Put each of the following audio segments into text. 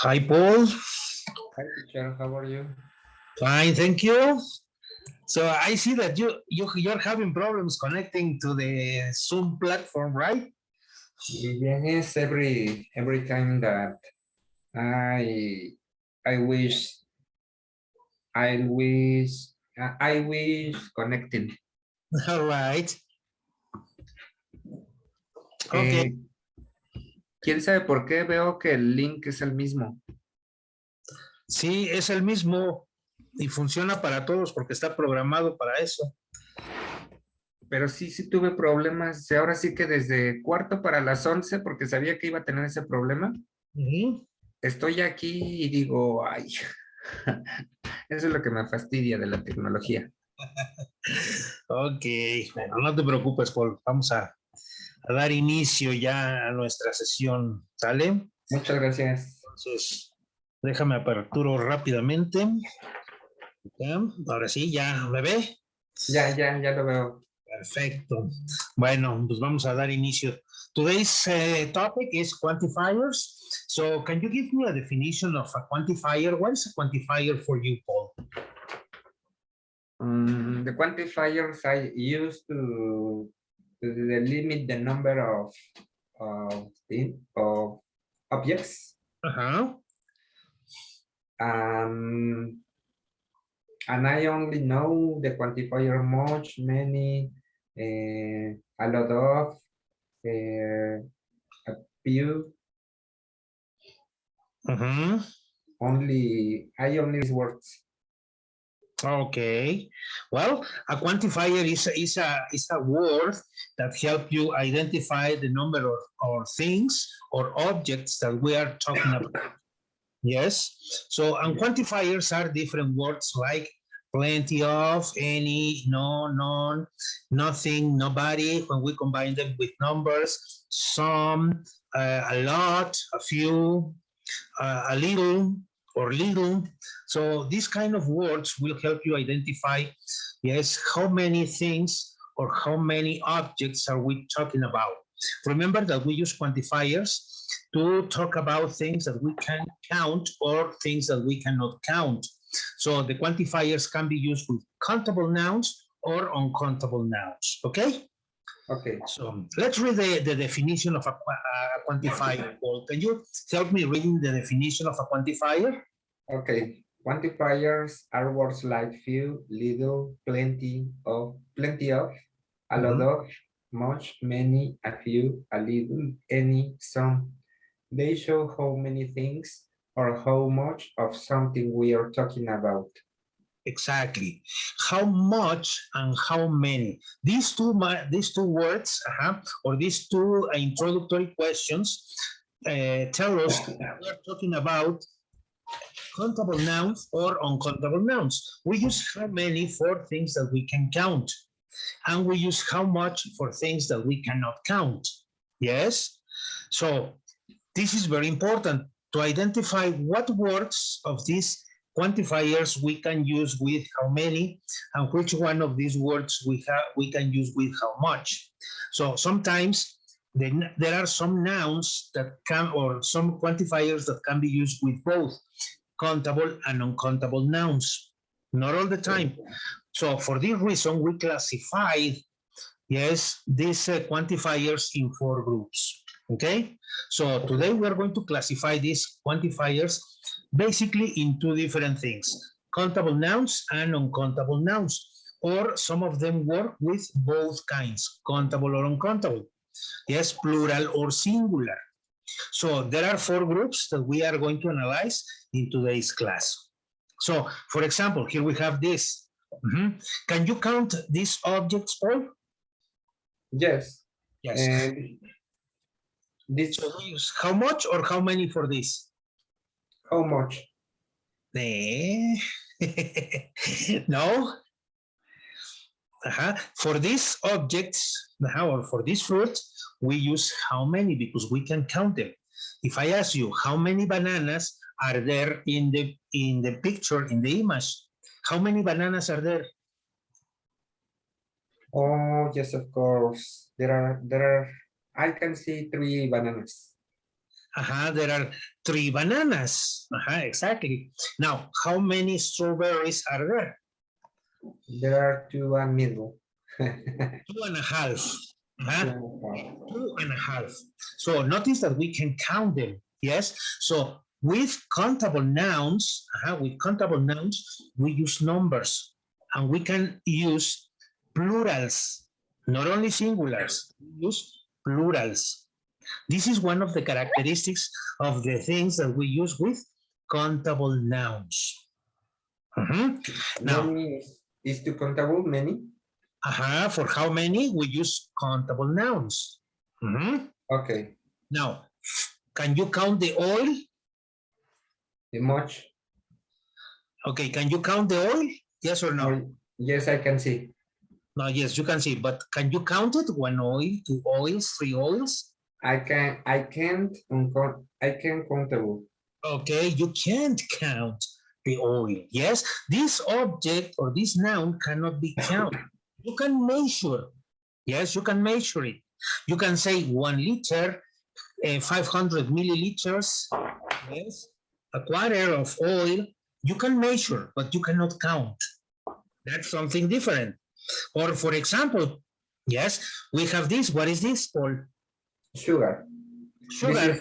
Hi, Paul. Hi, teacher. How are you? Fine, thank you. So I see that you're having problems connecting to the Zoom platform, right? Yes, every time that I wish I wish connecting. All right. Eh, Okay. ¿Quién sabe por qué veo que el link es el mismo? Sí, es el mismo y funciona para todos porque está programado para eso. Pero sí tuve problemas. Ahora sí que desde cuarto para las 11, porque sabía que iba a tener ese problema. Estoy aquí y digo, ay, eso es lo que me fastidia de la tecnología. Ok, bueno, no te preocupes, Paul. Vamos a dar inicio ya a nuestra sesión, ¿sale? Muchas gracias. Entonces, déjame aperturo rápidamente. Ya, ahora sí, ya me ve. Ya lo veo. Perfecto. Bueno, pues vamos a dar inicio. Today's topic is quantifiers. So can you give me a definition of a quantifier? What is a quantifier for you, Paul? The quantifiers I use to limit the number of objects. And I only know the quantifier much, many, a lot of, a few. I only use words. Okay. Well, a quantifier is a word that help you identify the number of things or objects that we are talking about. Yes. So, and quantifiers are different words like plenty of, any, no, none, nothing, nobody, when we combine them with numbers, some, a lot, a few, a little, or little. So these kind of words will help you identify, yes, how many things or how many objects are we talking about. Remember that we use quantifiers to talk about things that we can count or things that we cannot count. So the quantifiers can be used with countable nouns or uncountable nouns, okay? Okay. So let's read the definition of a quantifier. Paul, can you help me reading the definition of a quantifier? Okay. Quantifiers are words like few, little, plenty of, a lot of, much, many, a few, a little, any, some. They show how many things or how much of something we are talking about. Exactly. How much and how many. These two words, or these two introductory questions tell us that we're talking about countable nouns or uncountable nouns. We use how many for things that we can count, and we use how much for things that we cannot count. Yes? So this is very important to identify what words of these quantifiers we can use with how many, and which one of these words we can use with how much. So sometimes there are some nouns that can, or some quantifiers that can be used with both countable and uncountable nouns. Not all the time. So for this reason, we classified, yes, these quantifiers in 4 groups. Okay, so today we are going to classify these quantifiers basically in 2 different things: countable nouns and uncountable nouns, or some of them work with both kinds, countable or uncountable. Yes, plural or singular. So there are 4 groups that we are going to analyze in today's class. So, for example, here we have this. Can you count these objects, Paul? Yes. Yes. And this. So how much or how many for this? How much? No. For these objects, or for this fruit, we use how many because we can count them. If I ask you how many bananas are there in the picture, in the image, how many bananas are there? Oh, yes, of course. I can see 3 bananas. There are 3 bananas. Exactly. Now, how many strawberries are there? There are 2 and middle. 2.5. 2.5. So notice that we can count them. Yes. So with countable nouns, we use numbers, and we can use plurals, not only singulars. We use plurals. This is one of the characteristics of the things that we use with countable nouns. Now, Many is to countable, many? for how many we use countable nouns. Okay. Now, can you count the oil? The much? Okay, can you count the oil? Yes or no? Oh, yes, I can see. No, yes, you can see, but can you count it? 1 oil, 2 oils, 3 oils? I can't countable. Okay, you can't count the oil. Yes, this object or this noun cannot be counted. You can measure. Yes, you can measure it. You can say 1 liter, 500 milliliters. Yes, a quarter of oil. You can measure, but you cannot count. That's something different. Or for example, yes, we have this. What is this, Paul? Sugar. Sugar.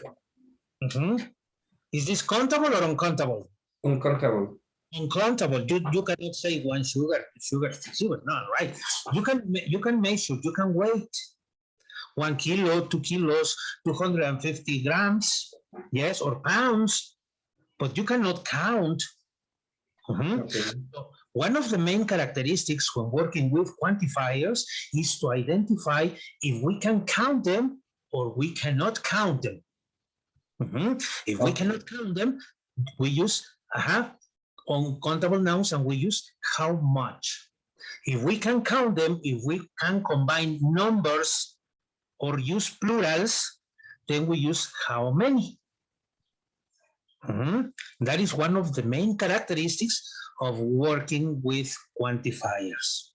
Is this countable or uncountable? Uncountable. Uncountable. You cannot say 1 sugar, 2 sugar, 3 sugar. No, right? You can measure. You can weigh 1 kilo, 2 kilos, 250 grams, yes, or pounds, but you cannot count. Okay. So one of the main characteristics when working with quantifiers is to identify if we can count them or we cannot count them. If we cannot count them, we use uncountable nouns, and we use how much. If we can count them, if we can combine numbers or use plurals, then we use how many. That is one of the main characteristics of working with quantifiers.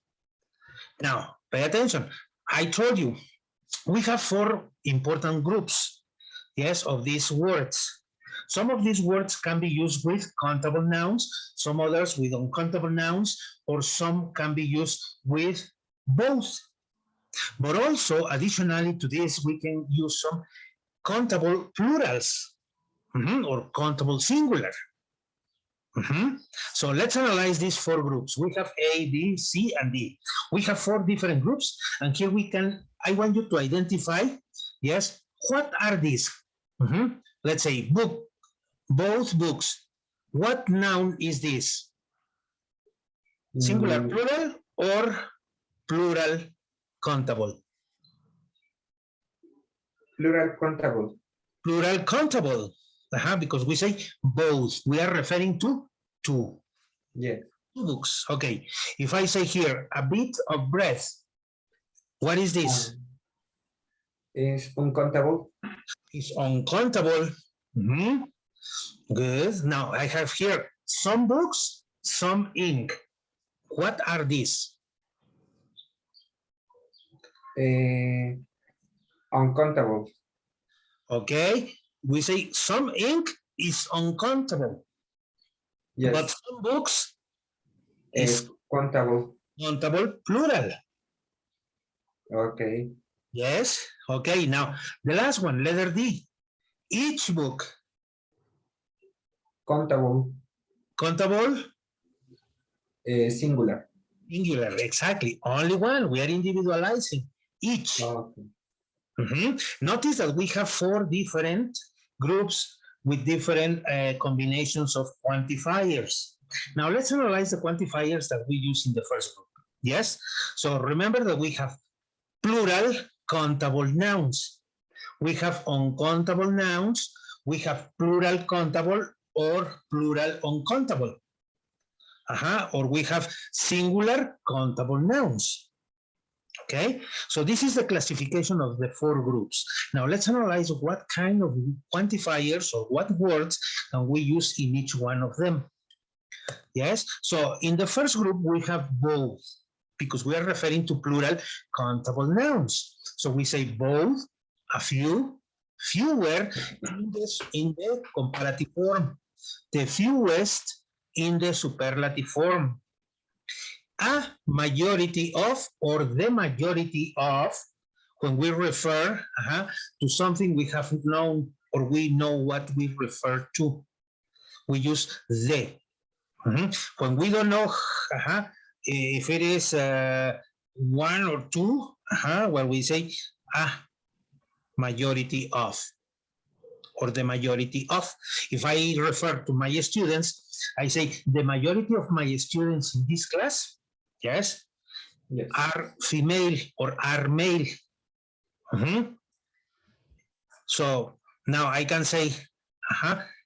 Now, pay attention. I told you we have 4 important groups, yes, of these words. Some of these words can be used with countable nouns, some others with uncountable nouns, or some can be used with both. But also, additionally to this, we can use some countable plurals or countable singular. So let's analyze these 4 groups. We have A, B, C, and D. We have 4 different groups, and here I want you to identify, yes, what are these? Let's say book, both books. What noun is this? Singular plural or plural countable? Plural countable. Plural countable. Because we say both. We are referring to 2. Yes. 2 books. Okay. If I say here a bit of bread, what is this? Is uncountable. It's uncountable. Good. Now I have here some books, some ink. What are these? Uncountable. Okay. We say some ink is uncountable. Yes. But some books is countable. Countable plural. Okay. Yes. Okay. Now the last one, letter D. Each book. Countable. Countable. Singular. Singular. Exactly. Only one. We are individualizing each. Okay. Notice that we have 4 different groups with different combinations of quantifiers. Now let's analyze the quantifiers that we use in the first group. Yes. So remember that we have plural countable nouns. We have uncountable nouns. We have plural countable or plural uncountable. Or we have singular countable nouns. Okay, so this is the classification of the 4 groups. Now let's analyze what kind of quantifiers or what words can we use in each one of them. Yes, so in the first group we have both, because we are referring to plural countable nouns. So we say both, a few, fewer in the comparative form, the fewest in the superlative form, a majority of or the majority of, when we refer to something we have known or we know what we refer to, we use the. When we don't know if it is one or two, well, we say a majority of or the majority of. If I refer to my students, I say the majority of my students in this class, yes, are female or are male. So now I can say,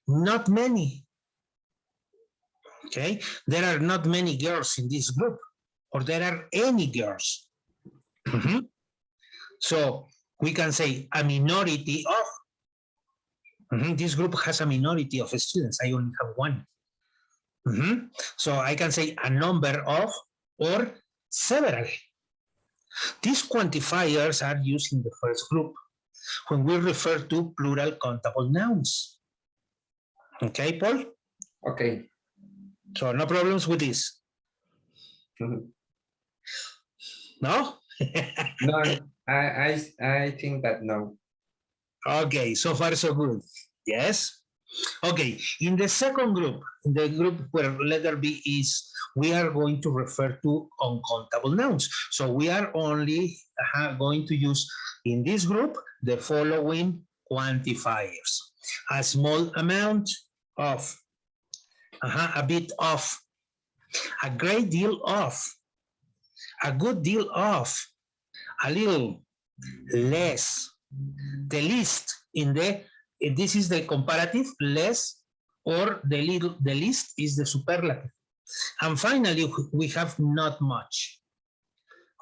not many. Okay, there are not many girls in this group, or there are any girls. So we can say a minority of. This group has a minority of students. I only have one. So I can say a number of or several. These quantifiers are used in the first group when we refer to plural countable nouns. Okay, Paul? Okay. So no problems with this? No? No, I think that no. Okay, so far so good. Yes? Okay, in the second group, in the group where letter B is, we are going to refer to uncountable nouns. So we are only going to use in this group the following quantifiers. A small amount of, a bit of, a great deal of, a good deal of, a little, less, the least in the, this is the comparative, less, or the little, the least is the superlative. And finally, we have not much.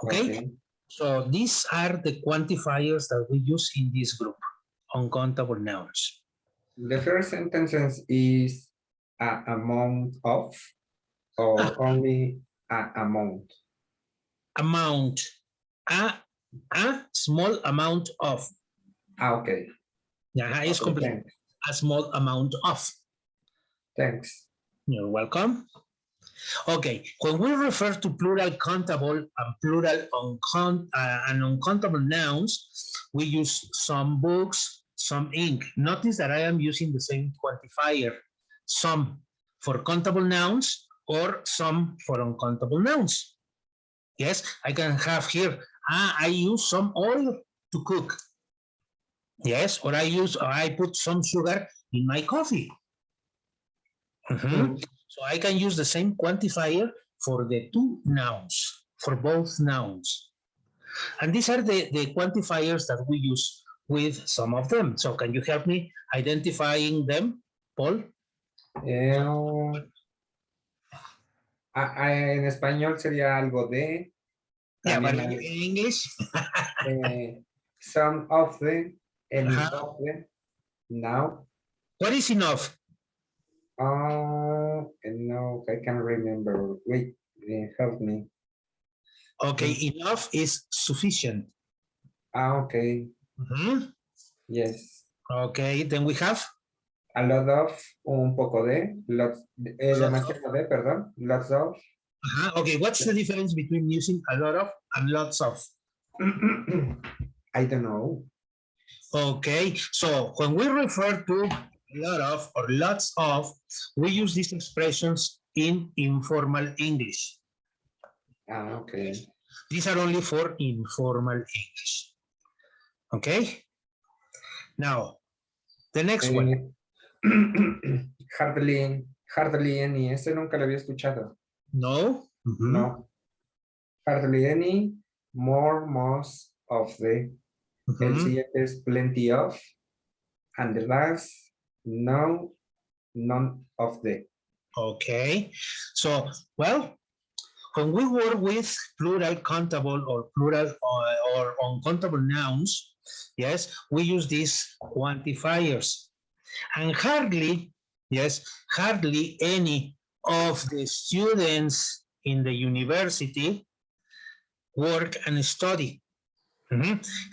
Okay? So these are the quantifiers that we use in this group, uncountable nouns. The first sentence is a amount of, or only a amount? Amount. A small amount of. Okay. Yeah, it's complete. A small amount of. Thanks. You're welcome. Okay, when we refer to plural countable and plural and uncountable nouns, we use some books, some ink. Notice that I am using the same quantifier, some for countable nouns or some for uncountable nouns. Yes, I can have here, I use some oil to cook. Yes, or I put some sugar in my coffee. So I can use the same quantifier for the two nouns, for both nouns. And these are the quantifiers that we use with some of them. So can you help me identifying them, Paul? En español sería algo de. Yeah, but in English? Some of them, any of them, now. What is enough? No, I can't remember. Wait, help me. Okay, enough is sufficient. Okay. Yes. Okay, then we have? A lot of, un poco de, lots, demasiado de, perdón, lots of. Okay, what's the difference between using a lot of and lots of? I don't know. Okay, so when we refer to a lot of or lots of, we use these expressions in informal English. Okay. These are only for informal English. Okay? Now, the next one. Hardly any. Ese nunca lo había escuchado. No. No. Hardly any, more, most of the. El siguiente es plenty of. And the last, no, none of the. Okay. So, well, when we work with plural countable or plural or uncountable nouns, yes, we use these quantifiers. And hardly, yes, hardly any of the students in the university work and study.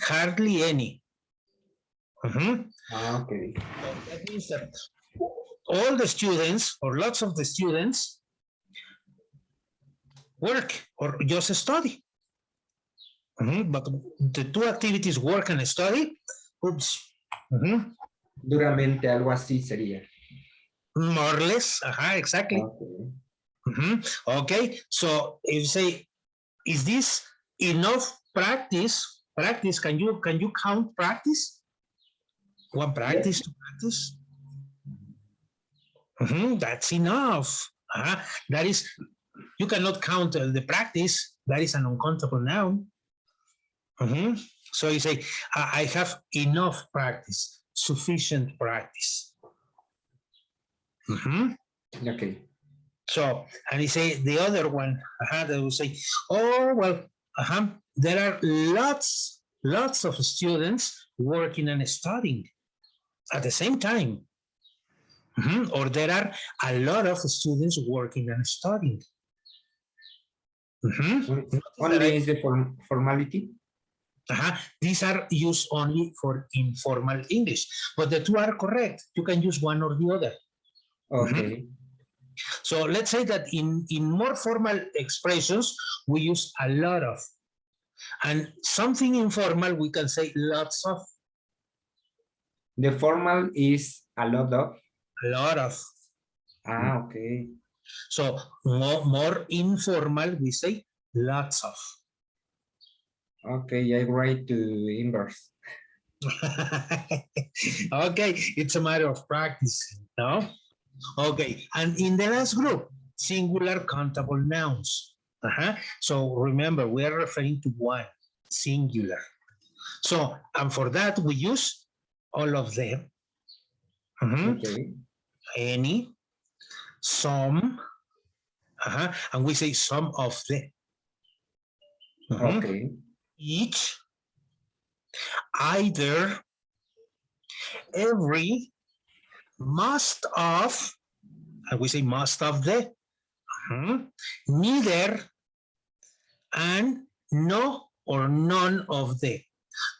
Hardly any. Okay. That means that all the students or lots of the students work or just study. But the two activities, work and study, oops. Duramente algo así sería. More or less, exactly. Okay. Okay, so if you say, is this enough practice? Practice, can you count practice? One practice, Yes. two practice? That's enough. That is, you cannot count the practice. That is an uncountable noun. So you say, I have enough practice, sufficient practice. Okay. So, and you say the other one, they will say, oh, well, there are lots of students working and studying at the same time. Or there are a lot of students working and studying. Only is the formality. These are used only for informal English, but the two are correct. You can use one or the other. Okay. So let's say that in more formal expressions, we use a lot of. And something informal, we can say lots of. The formal is a lot of. A lot of. Okay. So more informal, we say lots of. Okay, I write to inverse. Okay, it's a matter of practice, no? Okay, and in the last group, singular countable nouns. So remember, we are referring to one, singular. So, and for that, we use all of them. Okay. Any, some, and we say some of the. Okay. Each, either, every, most of, and we say most of the, neither, and no or none of the.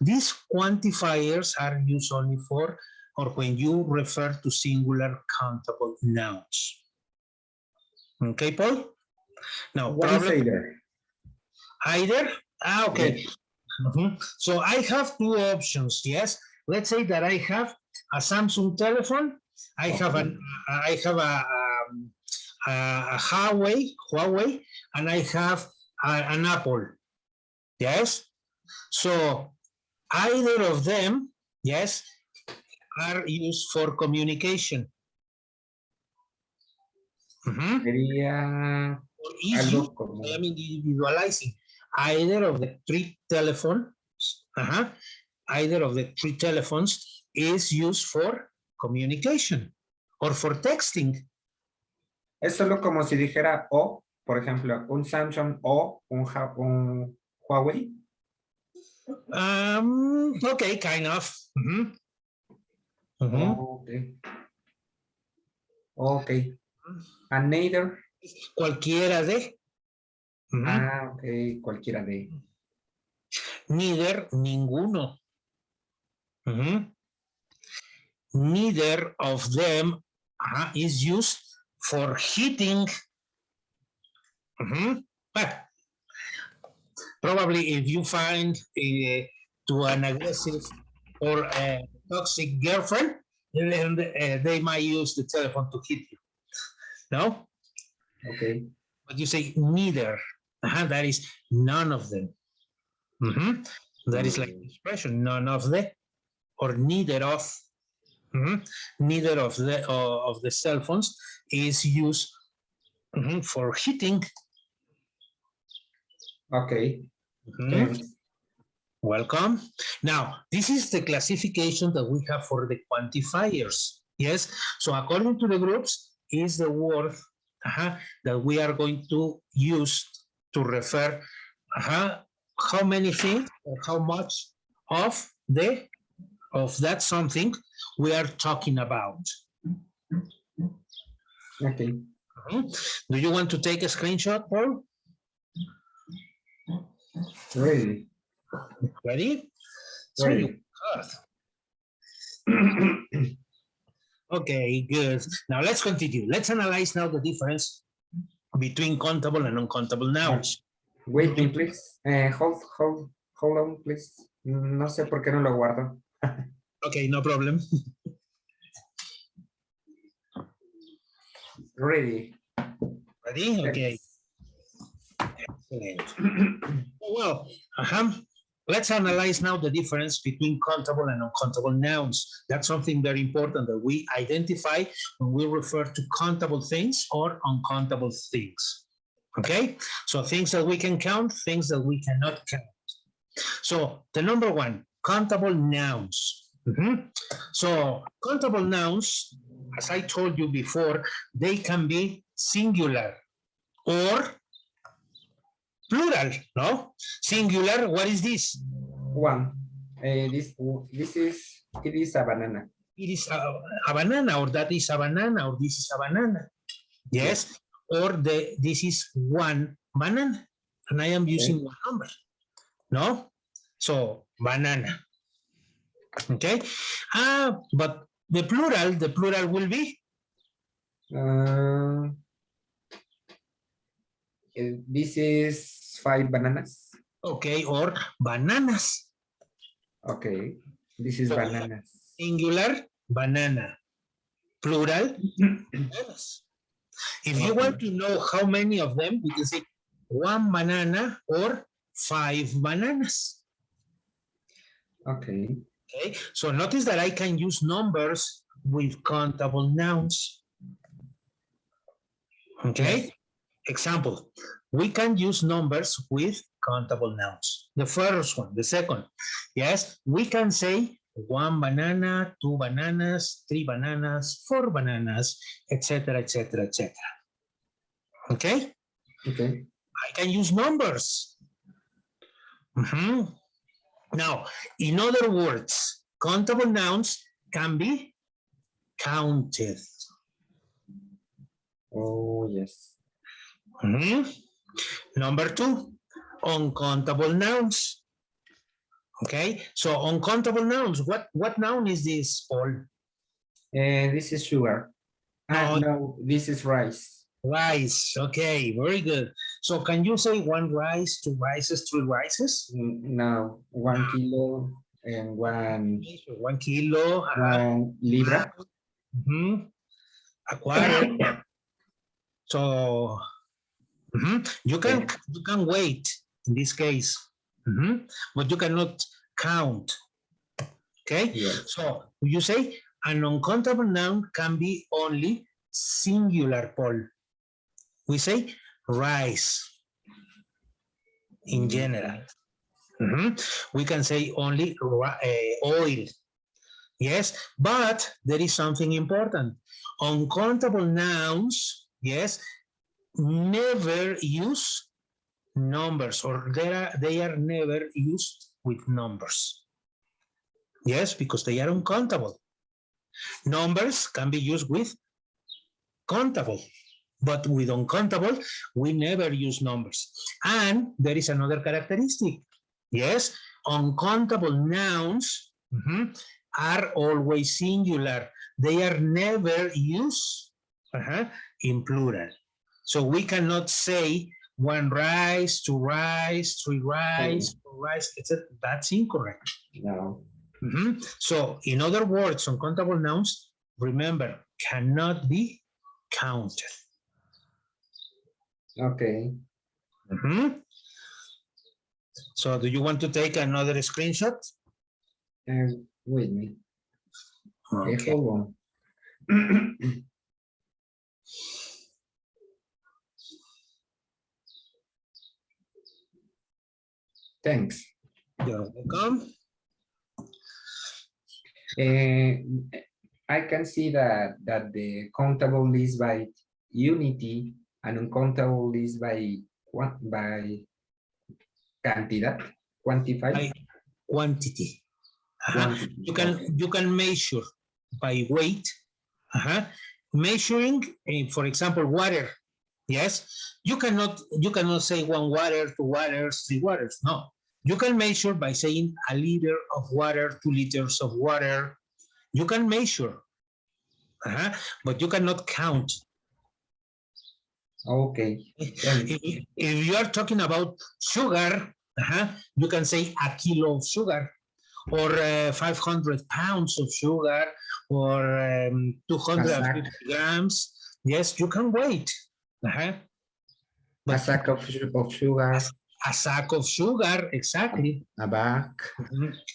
These quantifiers are used only for or when you refer to singular countable nouns. Okay, Paul? Now, What is either? Either? Okay. Yes. So I have two options, yes? Let's say that I have a Samsung telephone. I have a Huawei, and I have an Apple. Yes? So either of them, yes, are used for communication. Sería Easy, algo como... I am individualizing. Either of the three telephones, either of the three telephones is used for communication or for texting. Es solo como si dijera o, por ejemplo, un Samsung o un Huawei. Okay, kind of. Okay. Okay. And neither. Cualquiera de. Okay, cualquiera de. Neither, ninguno. Neither of them is used for hitting. But probably if you find to an aggressive or a toxic girlfriend, then they might use the telephone to hit you. No? Okay. But you say neither. That is none of them. That is like expression, none of the, or neither of. Neither of the cell phones is used for hitting. Okay. Welcome. Now, this is the classification that we have for the quantifiers. Yes. So according to the groups, is the word that we are going to use to refer how many things or how much of that something we are talking about. Okay. Do you want to take a screenshot, Paul? Ready. Ready? So Ready. Okay, good. Now let's continue. Let's analyze now the difference between countable and uncountable nouns. Wait me, please. Hold on, please. No sé por qué no lo guardo. Okay, no problem. Ready. Ready? Okay. Excellent. Well, let's analyze now the difference between countable and uncountable nouns. That's something very important that we identify when we refer to countable things or uncountable things. Okay, so things that we can count, things that we cannot count. So the number one, countable nouns. So countable nouns, as I told you before, they can be singular or plural, no? Singular, what is this? One. It is a banana. It is a banana, or that is a banana, or this is a banana. Yes, or this is one banana, and I am using one number, no? So banana. Okay, but the plural will be? This is 5 bananas. Okay, or bananas. Okay, this is bananas. Singular, banana. Plural, bananas. If you want to know how many of them, we can say 1 banana or 5 bananas. Okay. Okay, so notice that I can use numbers with countable nouns. Okay, yes. Example, we can use numbers with countable nouns. The first one, the second, yes, we can say 1 banana, 2 bananas, 3 bananas, 4 bananas, etc., etc., etc. Okay? Okay. I can use numbers. Now, in other words, countable nouns can be counted. Oh, yes. Number 2, uncountable nouns. Okay, so uncountable nouns, what noun is this, Paul? This is sugar. No, this is rice. Rice, okay, very good. So can you say 1 rice, 2 rices, 3 rices? No, 1 kilo and 1 kilo. 1 libra. A quarter. So you can wait in this case, but you cannot count. Okay, yes. So you say an uncountable noun can be only singular, Paul. We say rice in general. We can say only oil. Yes, but there is something important. Uncountable nouns, yes, never use numbers, or they are never used with numbers. Yes, because they are uncountable. Numbers can be used with countable, but with uncountable, we never use numbers. And there is another characteristic. Yes, uncountable nouns are always singular. They are never used in plural. So we cannot say 1 rice, 2 rice, 3 rice, 4 rice, etc. That's incorrect. No. So in other words, uncountable nouns, remember, cannot be counted. Okay. So do you want to take another screenshot? Wait me. Okay. Hold on. Thanks. You're welcome. I can see that the countable is by unity and uncountable is by by cantidad, quantify, By quantity. quantity. You can measure by weight. Measuring, for example, water. Yes, you cannot say 1 water, 2 waters, 3 waters. No, you can measure by saying a liter of water, 2 liters of water. You can measure, but you cannot count. Okay. If you are talking about sugar, you can say a kilo of sugar, or 500 pounds of sugar, or 250 grams. Yes, you can wait. A sack of sugar. A sack of sugar, exactly. A bag.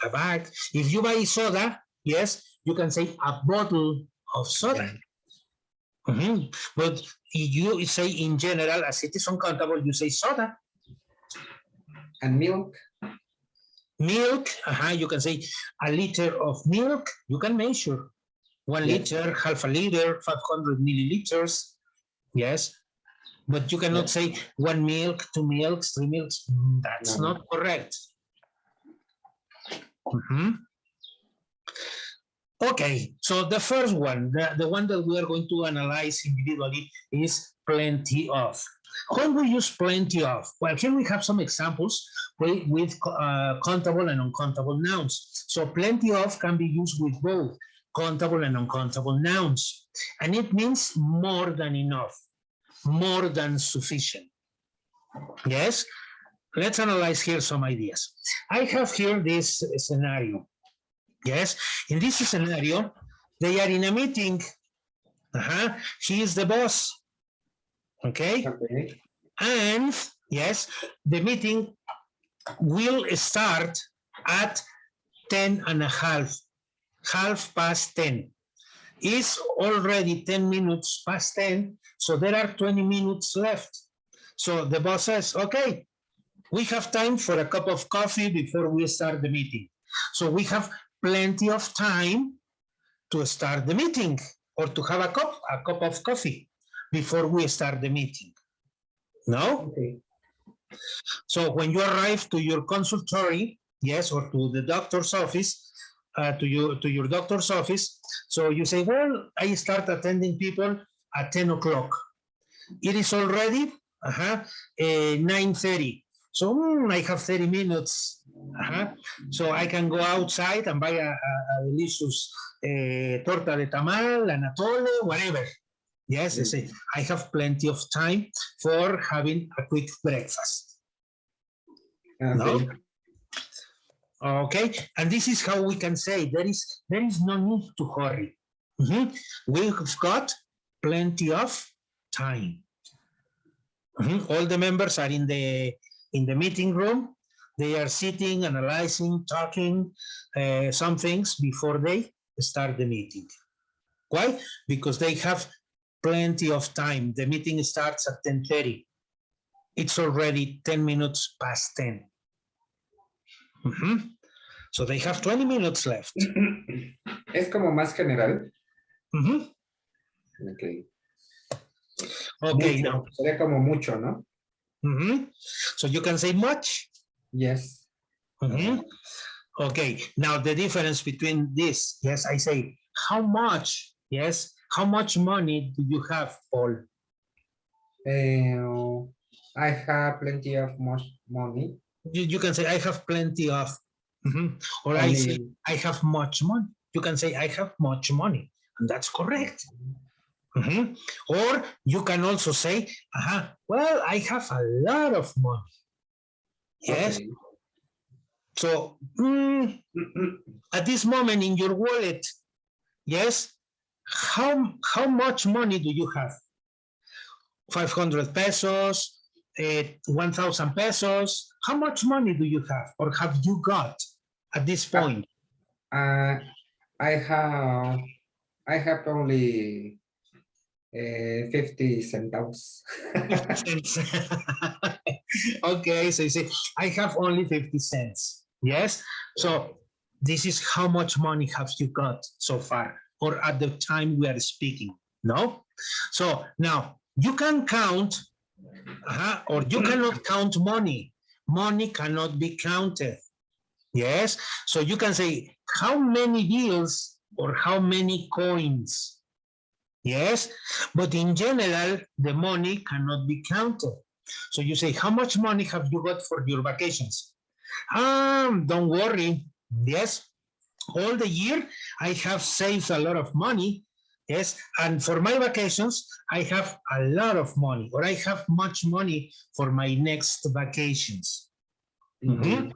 A bag. If you buy soda, yes, you can say a bottle of soda. But you say in general, as it is uncountable, you say soda. And milk. Milk, you can say a liter of milk. You can measure 1 liter, half a liter, 500 milliliters. Yes, but you cannot say 1 milk, 2 milks, 3 milks. That's not correct. Okay, so the first one, the one that we are going to analyze individually is plenty of. When we use plenty of, well, here we have some examples with countable and uncountable nouns. So plenty of can be used with both countable and uncountable nouns. And it means more than enough, more than sufficient. Yes, let's analyze here some ideas. I have here this scenario. Yes, in this scenario, they are in a meeting. He is the boss. Okay. And yes, the meeting will start at 10:30, 10:30. It's already 10 minutes past 10, so there are 20 minutes left. So the boss says, okay, we have time for a cup of coffee before we start the meeting. So we have plenty of time to start the meeting, or to have a cup of coffee before we start the meeting. No? Okay. So when you arrive to your consultory, yes, or to the doctor's office, to your doctor's office, so you say, well, I start attending people at 10 o'clock. It is already 9:30. So I have 30 minutes. So I can go outside and buy a delicious torta de tamal, an atole, whatever. Yes, I have plenty of time for having a quick breakfast. No? Okay, and this is how we can say there is no need to hurry. We've got plenty of time. All the members are in the meeting room. They are sitting, analyzing, talking some things before they start the meeting. Why? Because they have plenty of time. The meeting starts at 10:30. It's already 10 minutes past 10. So they have 20 minutes left. Es como más general. Okay. Okay, mucho. now. Sería como mucho, ¿no? So you can say much? Yes. Okay, now the difference between this, yes, I say, how much, yes, how much money do you have, Paul? I have plenty of money. You can say, I have plenty of, or I say, I have much money. You can say, I have much money, and that's correct. Or you can also say, well, I have a lot of money. Yes. Okay. So at this moment in your wallet, yes, how much money do you have? 500 pesos, 1,000 pesos. How much money do you have, or have you got at this point? I have only 50 centavos. 50 cents. Okay, so you say, I have only 50 cents. Yes, so this is how much money have you got so far, or at the time we are speaking, no? So now you can count Or you cannot count money. Money cannot be counted. Yes, so you can say how many bills or how many coins. Yes, but in general, the money cannot be counted. So you say, how much money have you got for your vacations? Don't worry. Yes, all the year I have saved a lot of money. Yes, and for my vacations, I have a lot of money, or I have much money for my next vacations. Mhm.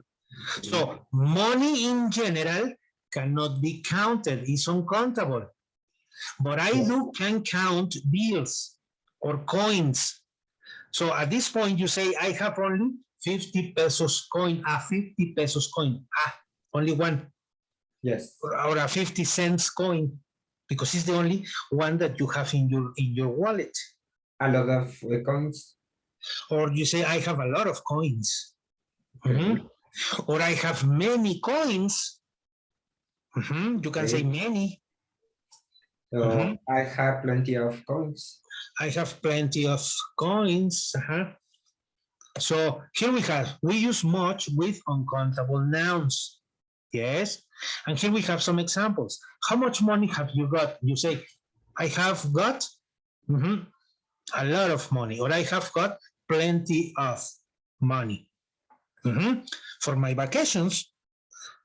So money in general cannot be counted, it's uncountable. But I do can count bills or coins. So at this point, you say, I have only 50 pesos coin, a 50 pesos coin, only one, Yes. or a 50 cents coin, because it's the only one that you have in your wallet. A lot of coins. Or you say, I have a lot of coins. Mm-hmm. Or I have many coins. Mm-hmm. You can say many. So I have plenty of coins. I have plenty of coins. So here we use much with uncountable nouns. Yes. And here we have some examples. How much money have you got? You say, I have got a lot of money, or I have got plenty of money for my vacations.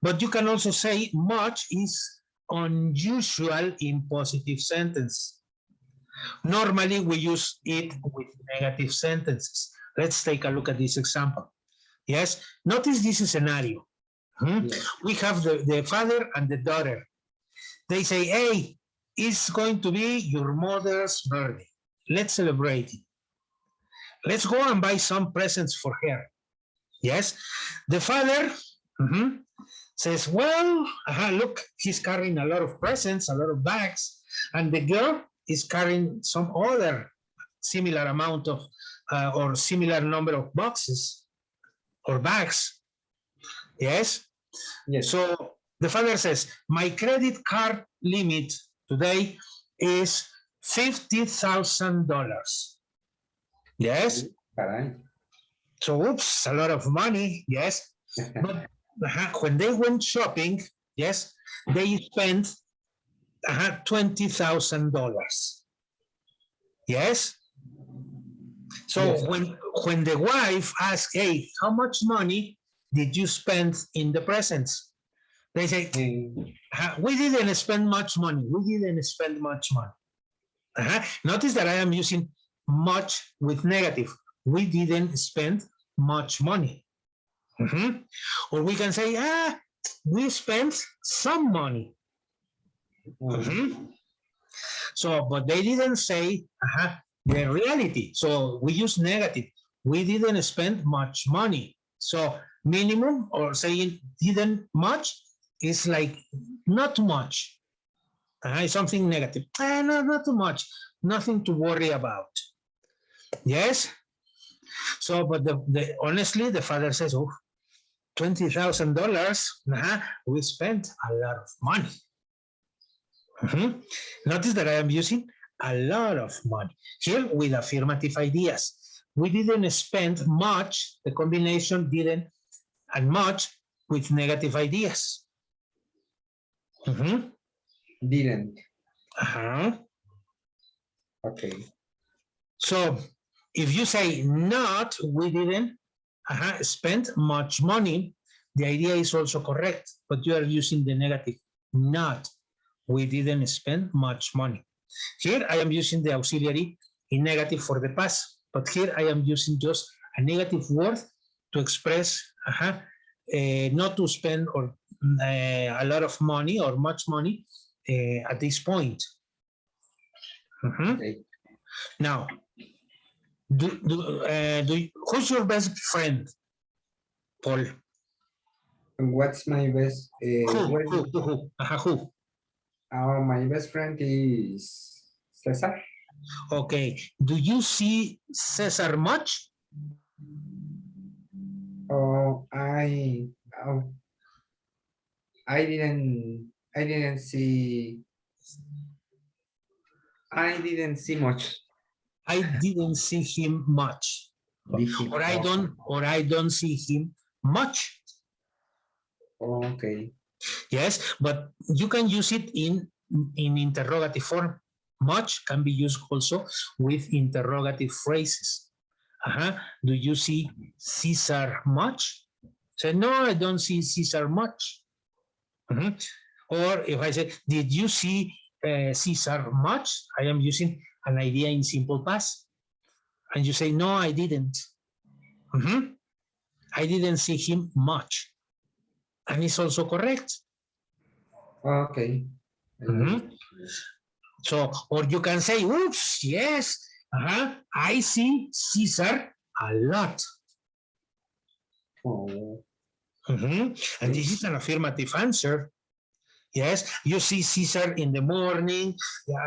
But you can also say much is unusual in positive sentence. Normally, we use it with negative sentences. Let's take a look at this example. Yes, notice this scenario. Yes. We have the father and the daughter. They say, hey, it's going to be your mother's birthday. Let's celebrate it. Let's go and buy some presents for her. Yes, the father says, well, look, he's carrying a lot of presents, a lot of bags, and the girl is carrying some other similar amount of or similar number of boxes or bags. Yes? Yes. So the father says, my credit card limit today is $50,000. Yes? So, oops, a lot of money. Yes. But when they went shopping, yes, they spent $20,000. Yes. So yes. When the wife asked, hey, how much money did you spend in the presents? They say, we didn't spend much money. We didn't spend much money. Notice that I am using much with negative. We didn't spend much money. Or we can say, we spent some money. So, but they didn't say the reality. So we use negative. We didn't spend much money. So minimum or saying didn't much is like not too much. Something negative. No, not too much. Nothing to worry about. Yes. So, but honestly, the father says, oh, $20,000. We spent a lot of money. Notice that I am using a lot of money here with affirmative ideas. We didn't spend much. The combination didn't and much with negative ideas. Didn't. Okay. So if you say not, we didn't spend much money, the idea is also correct, but you are using the negative, not. We didn't spend much money. Here I am using the auxiliary in negative for the past, but here I am using just a negative word to express not to spend or a lot of money or much money at this point. Okay. Now, who's your best friend, Paul? What's my best? Who? My best friend is Cesar. Okay. Do you see Cesar much? I didn't see much. I didn't see him much. Difficult. Or I don't see him much. Okay. Yes, but you can use it in interrogative form. Much can be used also with interrogative phrases. Do you see Caesar much? Say, no, I don't see Caesar much. Or if I say, did you see Caesar much? I am using an idea in simple past. And you say, no, I didn't. I didn't see him much. And it's also correct. Okay. So, or you can say, oops, yes, I see Caesar a lot. Oh. And this is an affirmative answer. Yes, you see Caesar in the morning,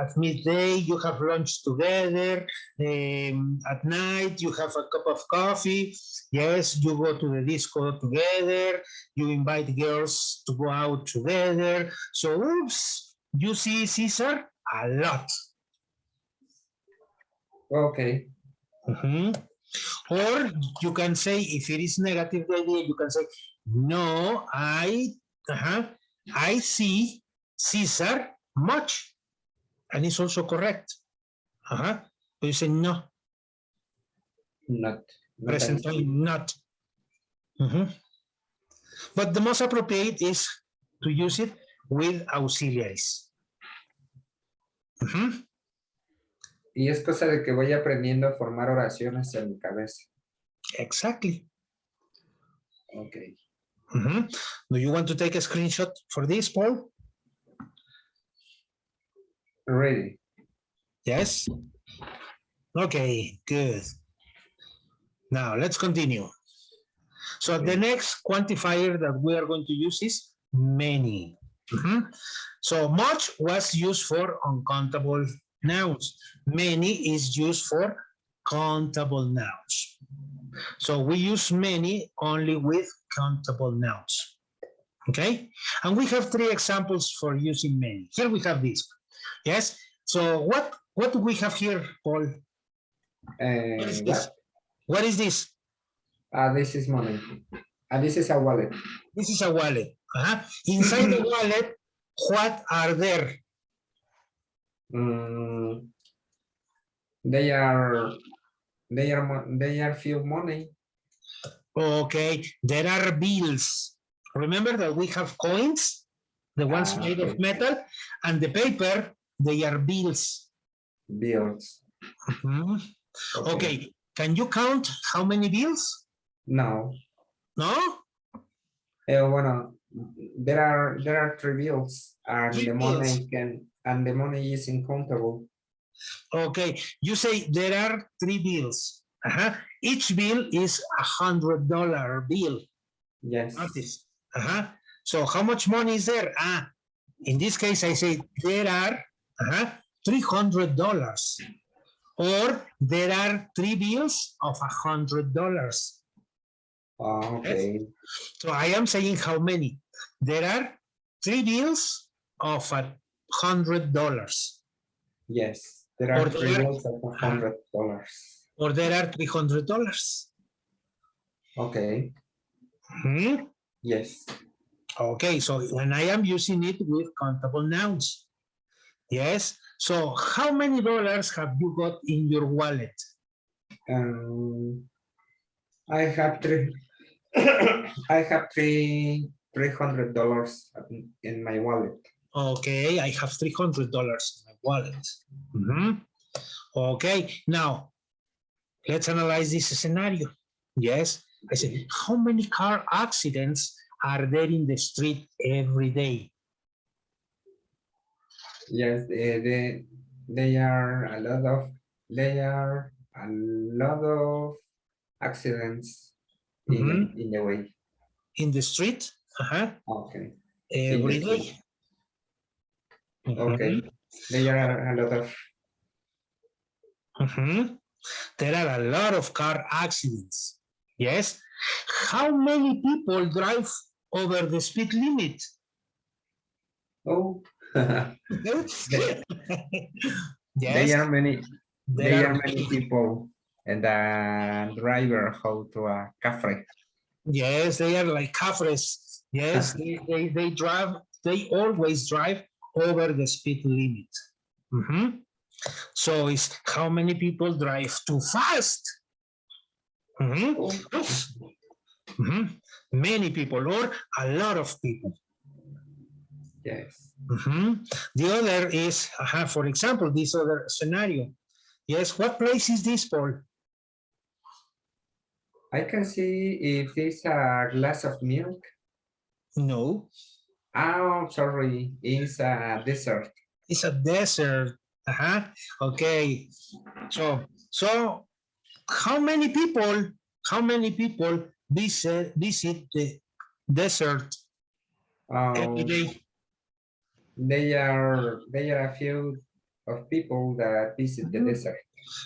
at midday, you have lunch together, at night, you have a cup of coffee. Yes, you go to the disco together, you invite girls to go out together. So, oops, you see Caesar a lot. Okay. Or you can say, if it is negative idea, you can say, no, I see Caesar much. And it's also correct. But you say no. Not. Present time, not. But the most appropriate is to use it with auxiliaries. Y es cosa de que voy aprendiendo a formar oraciones en mi cabeza. Exactly. Okay. Do you want to take a screenshot for this, Paul? Ready. Yes. Okay, good. Now let's continue. So the next quantifier that we are going to use is many. So much was used for uncountable nouns. Many is used for countable nouns. So we use many only with countable nouns. Okay? And we have 3 examples for using many. Here we have this. Yes? So what do we have here, Paul? What is this? What is this? This is money. This is a wallet. This is a wallet. Inside the wallet, what are there? They are few money. Okay, there are bills. Remember that we have coins, the ones made of metal, and the paper, they are bills. Bills. Okay, can you count how many bills? No. No? Bueno, there are 3 bills, and the money is uncountable. Okay, you say there are 3 bills. Each bill is $100 bill. Yes. Notice. So how much money is there? In this case, I say there are $300. Or there are 3 bills of $100. Okay. Yes? So I am saying how many. There are 3 bills of $100. Yes, there are 3 bills of $100. Or there are $300. Okay. Yes. Okay, so when I am using it with countable nouns. Yes. So how many dollars have you got in your wallet? I have $300 in my wallet. Okay, I have $300 in my wallet. Okay, now let's analyze this scenario. Yes, I said, how many car accidents are there in the street every day? Yes, they are a lot of accidents in the way. In the street? Okay. Every day. Okay. There are a lot of. There are a lot of car accidents. Yes. How many people drive over the speed limit? Oh. Yes. There are many. There are many people and the driver how to a cafe. Yes, they are like cafres. Yes, they drive, they always drive over the speed limit. Mhm. So it's how many people drive too fast? Mhm. Oops. Mhm. Many people or a lot of people. Yes. Mhm. The other is, for example, this other scenario. Yes, what place is this, Paul? I can see if it's a glass of milk. No, Oh, sorry, it's a dessert. it's a desert. Okay, so how many people visit the desert every Um, day? they are a few of people that visit the Mhm. desert.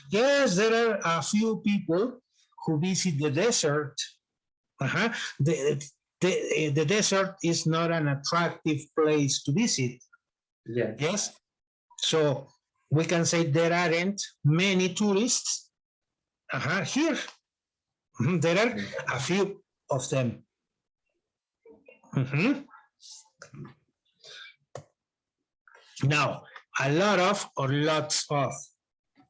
Yes, there are a few people who visit the desert. Uh-huh. The, the desert is not an attractive place to visit. Yes. Yes, so we can say there aren't many tourists here. There are a few of them. Mhm. Now, a lot of or lots of.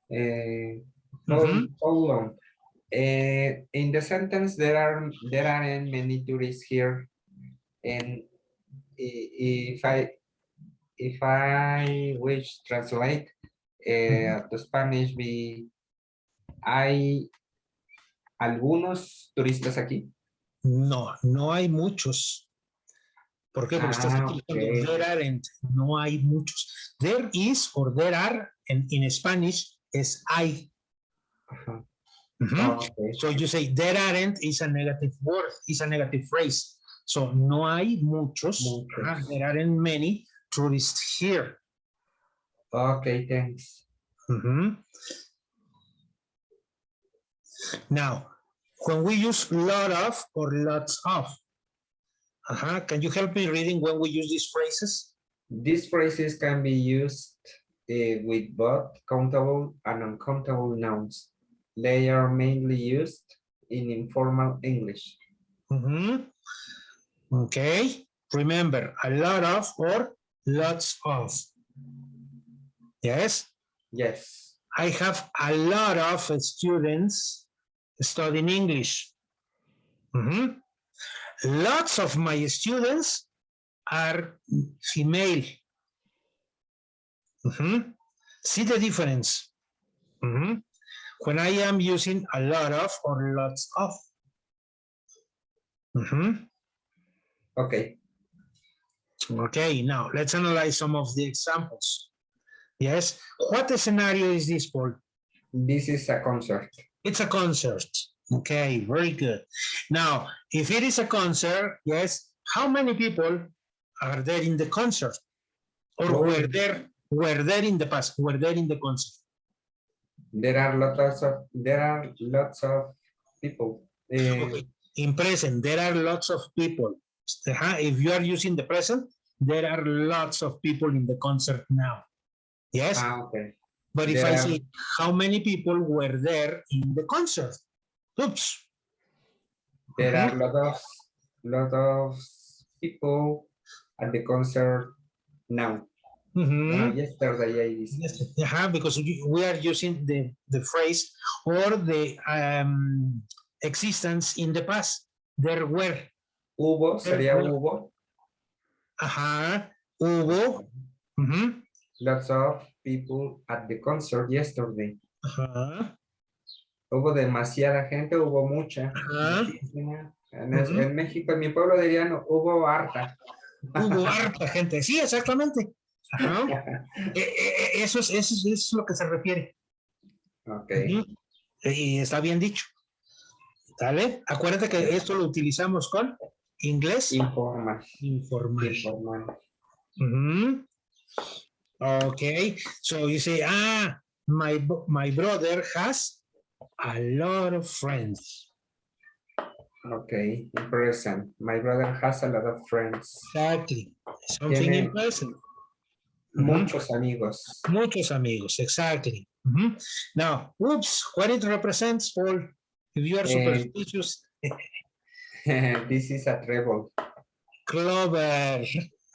Hold, Mhm. hold on. In the sentence, there aren't many tourists here, and if I wish translate to Spanish, be hay algunos turistas aquí. No, no hay muchos. ¿Por qué? Porque estás utilizando Okay. there aren't. No hay muchos. There is or there are in Spanish es hay. Okay. So you say there aren't is a negative word, is a negative phrase. So no hay muchos. There aren't many tourists here. Okay, thanks. Now, when we use lot of or lots of, can you help me reading when we use these phrases? These phrases can be used with both countable and uncountable nouns. They are mainly used in informal English. Okay, remember a lot of or lots of. Yes? Yes. I have a lot of students studying English. Lots of my students are female. See the difference? When I am using a lot of or lots of. Okay. Okay, now let's analyze some of the examples. Yes, what scenario is this, Paul? This is a concert. It's a concert. Okay, very good. Now, if it is a concert, yes, how many people are there in the concert? Or were there in the past? Were there in the concert? There are lots of people. Okay. In present, there are lots of people. If you are using the present, there are lots of people in the concert now. Yes? Okay. But if I say, how many people were there in the concert? Oops. There are lot of people at the concert now. Yesterday, I Yes, because we are using the phrase or the existence in the past. There were. Hubo, sería hubo. Hubo. Lots of people at the concert yesterday. Hubo demasiada gente, hubo mucha. Muchísima. En México, en mi pueblo dirían, hubo harta. Hubo harta gente. Sí, exactamente. Eso es lo que se refiere. Ok. Y está bien dicho. ¿Sale? Acuérdate que esto lo utilizamos con inglés. Informal. Okay, so you say, my brother has a lot of friends. Okay, in present. My brother has a lot of friends. Exactly. Something in present. Muchos amigos. Muchos amigos, exactly. Now, oops, what it represents, Paul? If you are superstitious, This is a treble. clover.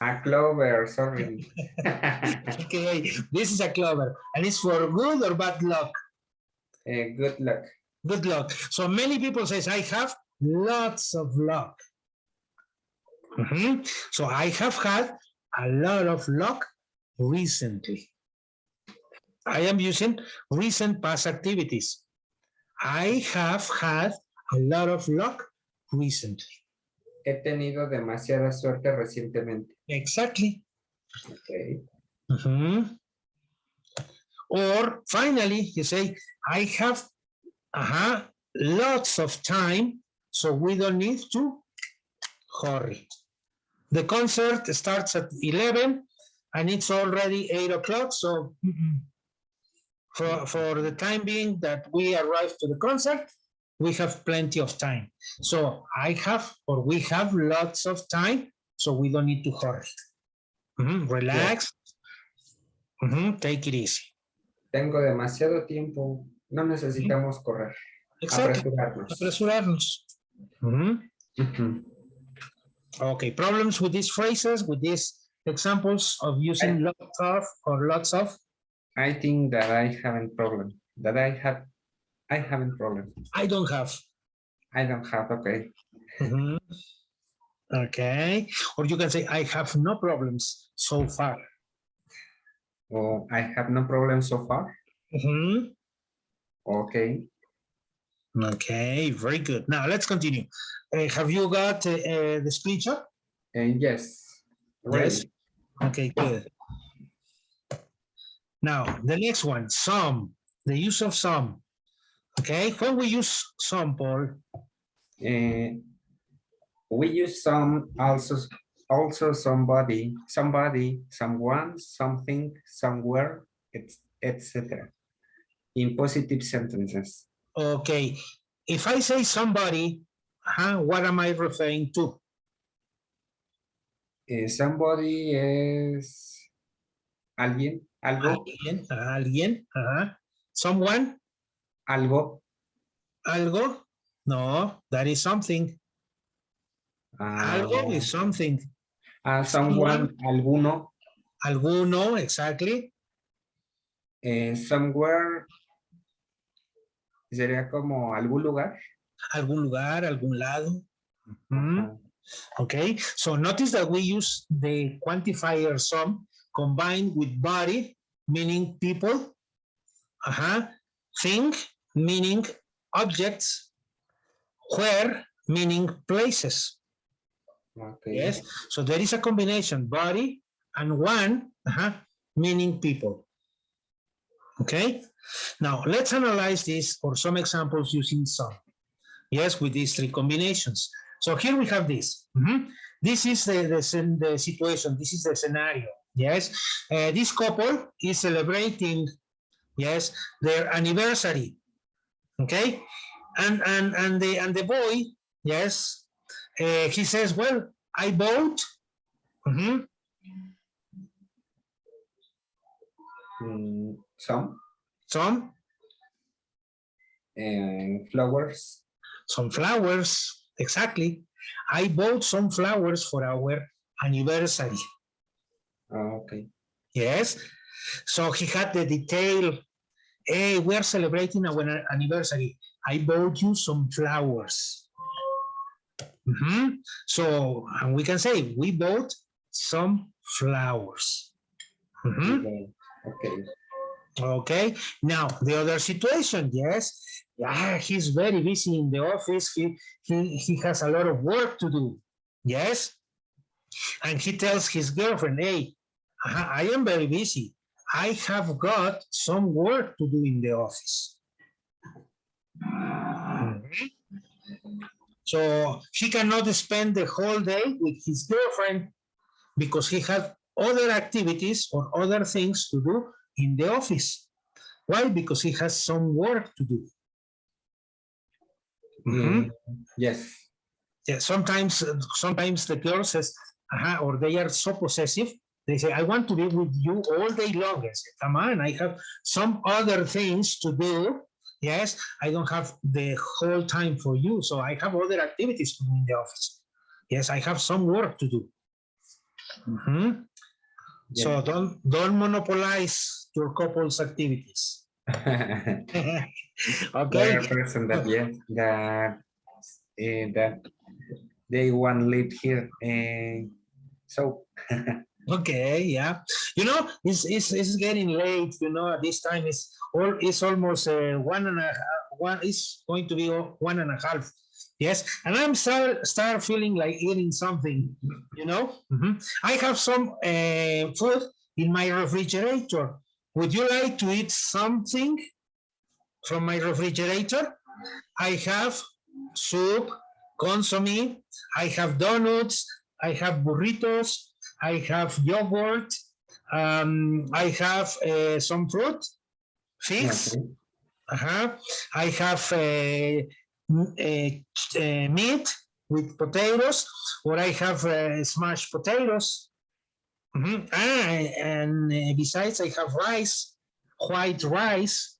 A clover, sorry. Okay, this is a clover, and it's for good or bad luck. Good luck. Good luck. So many people says, I have lots of luck. So I have had a lot of luck recently. I am using recent past activities. I have had a lot of luck recently. He tenido demasiada suerte recientemente. Exactly. Okay. Or finally, you say, I have lots of time, so we don't need to hurry. The concert starts at 11 and it's already 8 o'clock, so for the time being that we arrive to the concert, we have plenty of time. So I have, or we have lots of time, so we don't need to hurry. Relax. Take it easy. Tengo demasiado tiempo. No necesitamos correr. Exactly. Apresurarnos. Apresurarnos. Okay, problems with these phrases, with these examples of using lots of or lots of? I think that I haven't problem. I haven't problem. I don't have. I don't have, okay. Okay, or you can say, I have no problems so far. Oh, I have no problem so far. Okay. Okay, very good. Now let's continue. Have you got the screenshot? Yes. Ready. Yes. Okay, good. Now the next one, some, the use of some. Okay, when we use some, Paul? We use some also somebody, someone, something, somewhere, etc. in positive sentences. Okay, if I say somebody, what am I referring to? Somebody is alguien, algo. Alguien. Someone? Algo. Algo? No, that is something. Algo is something. Someone, alguno. Alguno, exactly. Somewhere sería como algún lugar. Algún lugar, algún lado. Okay, so notice that we use the quantifier some combined with body, meaning people, thing, meaning objects, where, meaning places. Okay. Yes, so there is a combination, body and one, meaning people. Okay, now let's analyze this or some examples using some. Yes, with these three combinations. So here we have this. This is the situation. This is the scenario. Yes, this couple is celebrating, yes, their anniversary. Okay, and the boy, yes, he says, well, I bought. Some flowers. Some flowers, exactly. I bought some flowers for our anniversary. Okay. Yes. So he had the detail. Hey, we are celebrating our anniversary. I bought you some flowers. So, and we can say we bought some flowers. Okay. Okay. Now the other situation, yes. He's very busy in the office. He has a lot of work to do. Yes. And he tells his girlfriend, hey, I am very busy. I have got some work to do in the office. So he cannot spend the whole day with his girlfriend because he has other activities or other things to do in the office. Why? Because he has some work to do. Yes. Yeah, sometimes the girl says, or they are so possessive, They say, I want to be with you all day long. I say, come on, I have some other things to do. Yes, I don't have the whole time for you. So I have other activities to do in the office. Yes, I have some work to do. Mhm. Yes. So don't monopolize your couple's activities. There Okay. are person that yes, that they want to live here, and so Okay, yeah. You know, it's getting late. You know, at this time it's almost one and a one. It's going to be 1.5. Yes, and I'm start feeling like eating something. You know, I have some food in my refrigerator. Would you like to eat something from my refrigerator? I have soup, consomme, I have donuts, I have burritos, I have yogurt, I have some fruit, figs, I have meat with potatoes, or I have smashed potatoes. And besides, I have rice, white rice.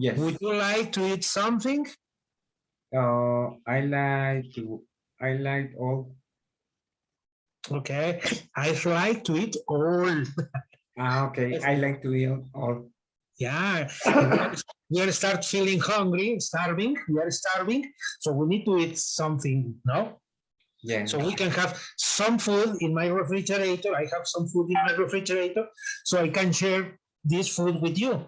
yes. Would you like to eat something? I like all. Okay, I like to eat all. Okay, I like to eat all. Yeah, we are start feeling hungry, starving. We are starving, so we need to eat something, no? Yeah. So we can have some food in my refrigerator. I have some food in my refrigerator, so I can share this food with you.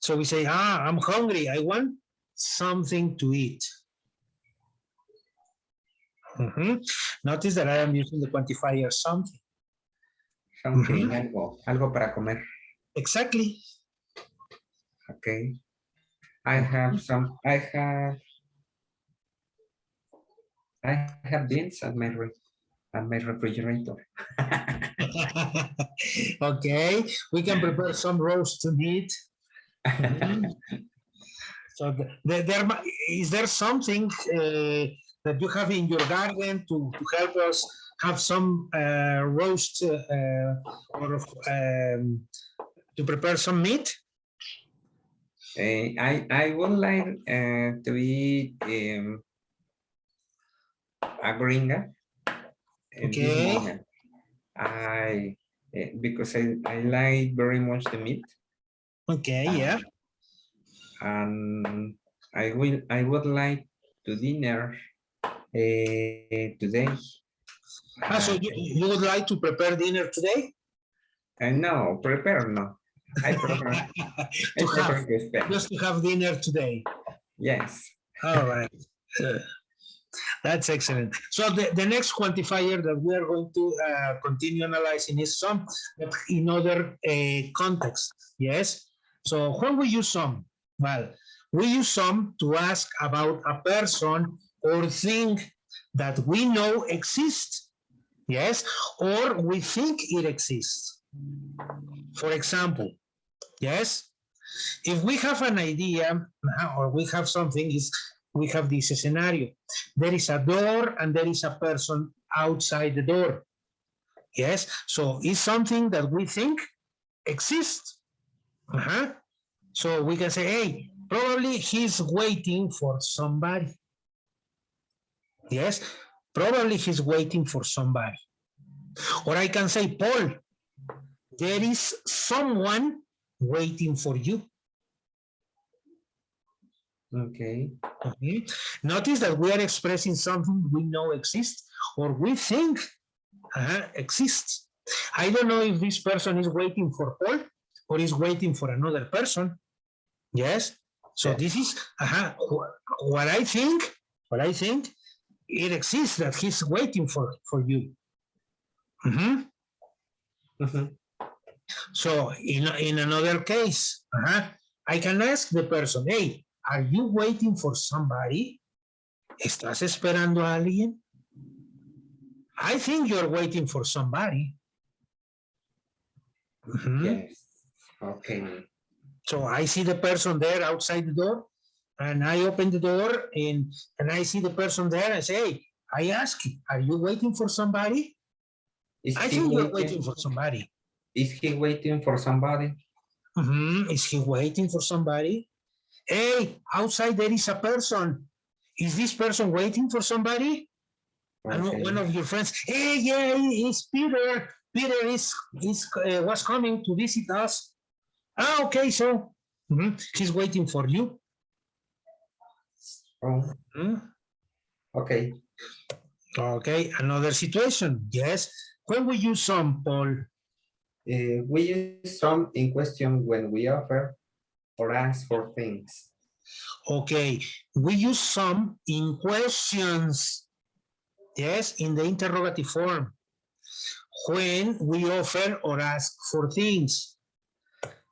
So we say, I'm hungry. I want something to eat. Notice that I am using the quantifier something. Something, algo para comer. Exactly. Okay. I have beans at my refrigerator. Okay, we can prepare some roast meat. So is there something that you have in your garden to help us have some roast or to prepare some meat? I would like to eat a gringa in this moment. Because I like very much the meat. Okay, yeah. And I would like to dinner today. So you would like to prepare dinner today? No, prepare no. I prefer just to have dinner today. Yes. All right. That's excellent. So the next quantifier that we are going to continue analyzing is some, but in other contexts. Yes. So when we use some, well, we use some to ask about a person or thing that we know exists. Yes. Or we think it exists. For example, yes, if we have an idea or we have something, we have this scenario. There is a door and there is a person outside the door. Yes, so it's something that we think exists. So we can say, hey, probably he's waiting for somebody. Yes, probably he's waiting for somebody. Or I can say, Paul, there is someone waiting for you. Okay. Notice that we are expressing something we know exists or we think exists. I don't know if this person is waiting for Paul or is waiting for another person. Yes. So this is what I think. What I think it exists that he's waiting for you. So in another case, I can ask the person, hey, are you waiting for somebody? ¿Estás esperando a alguien? I think you're waiting for somebody. Yes. Okay. So I see the person there outside the door, and I open the door, and I see the person there, and say, hey, I ask you, are you waiting for somebody? I think you're waiting for somebody. Is he waiting for somebody? Is he waiting for somebody? Hey, outside there is a person. Is this person waiting for somebody? And Okay. one of your friends, hey, yeah, it's Peter. Peter was coming to visit us. Ah, okay, so he's waiting for you. Oh, Mhm. okay. Okay, another situation. Yes. When we use some, Paul? We use some in question when we offer or ask for things. Okay, we use some in questions. Yes, in the interrogative form. When we offer or ask for things.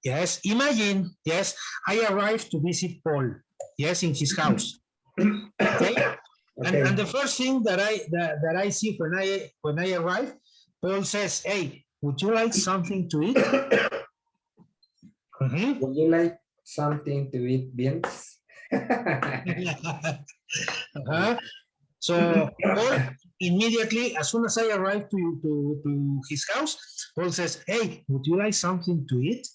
Yes, imagine, yes, I arrived to visit Paul, yes, in his house. Okay. Okay. And the first thing that I see when I arrive, Paul says, hey, would you like something to eat? Would you like something to eat, beans? So Paul immediately, as soon as I arrive to his house, Paul says, hey, would you like something to eat?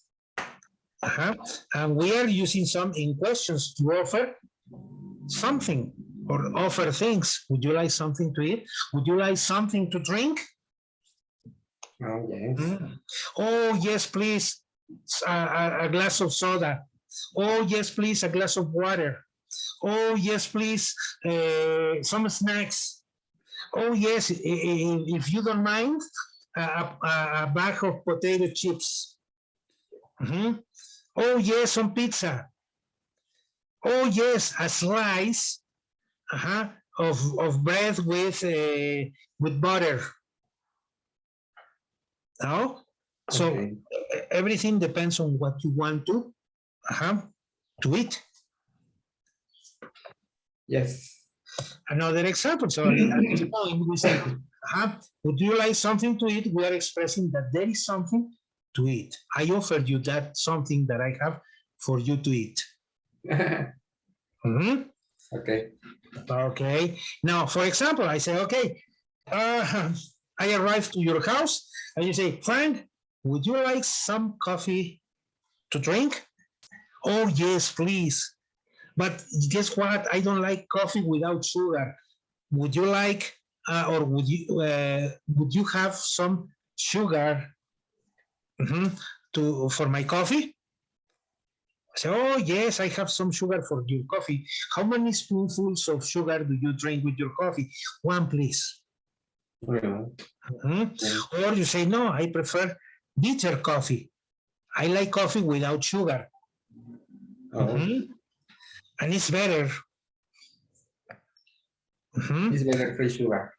And we are using some in questions to offer something or offer things. Would you like something to eat? Would you like something to drink? Oh, yes. Oh, yes, please. A glass of soda. Oh, yes, please. A glass of water. Oh, yes, please. Some snacks. Oh, yes. If you don't mind, a bag of potato chips. Oh, yes, some pizza. Oh, yes, a slice of bread with butter. No? So Okay. everything depends on what you want to eat. Yes. Another example. So at this point, we say, would you like something to eat? We are expressing that there is something to eat. I offered you that something that I have for you to eat. Okay. Okay. Now, for example, I say, okay, I arrived to your house and you say, Frank, would you like some coffee to drink? Oh, yes, please. But guess what? I don't like coffee without sugar. Would you like, or would you have some sugar for my coffee? I say, oh, yes, I have some sugar for your coffee. How many spoonfuls of sugar do you drink with your coffee? One, please. Or you say, no, I prefer bitter coffee. I like coffee without sugar. And it's better. It's better free sugar.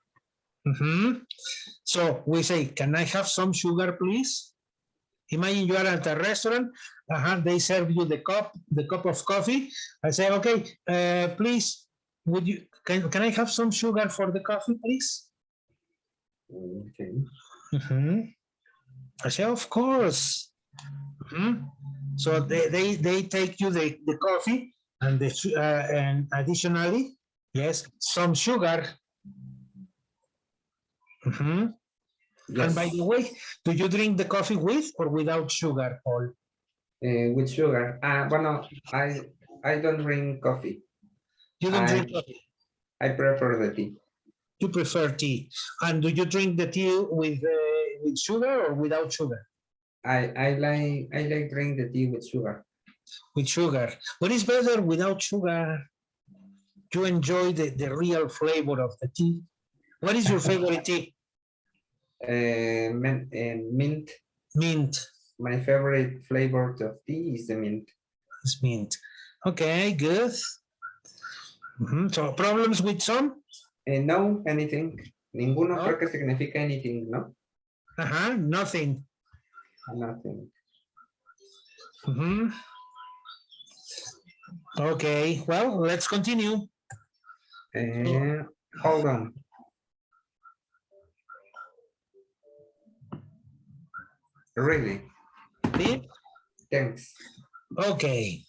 So we say, can I have some sugar, please? Imagine you are at a restaurant, they serve you the cup of coffee. I say, okay, please, can I have some sugar for the coffee, please? Okay. I say, of course. So they take you the coffee and and additionally, yes, some sugar. Yes. And by the way, do you drink the coffee with or without sugar, Paul? With sugar. Bueno, I don't drink coffee. You don't drink coffee? I prefer the tea. You prefer tea. And do you drink the tea with sugar or without sugar? I like drink the tea with sugar. With sugar. What is better without sugar? You enjoy the real flavor of the tea. What is your favorite tea? Mint. Mint. My favorite flavor of tea is the mint. It's mint. Okay, good. So problems with some? No, anything. Ninguno No? creo que significa anything, ¿no? Nothing. Nothing. Okay, well, let's continue. Hold on. Really? See? Thanks. Okay.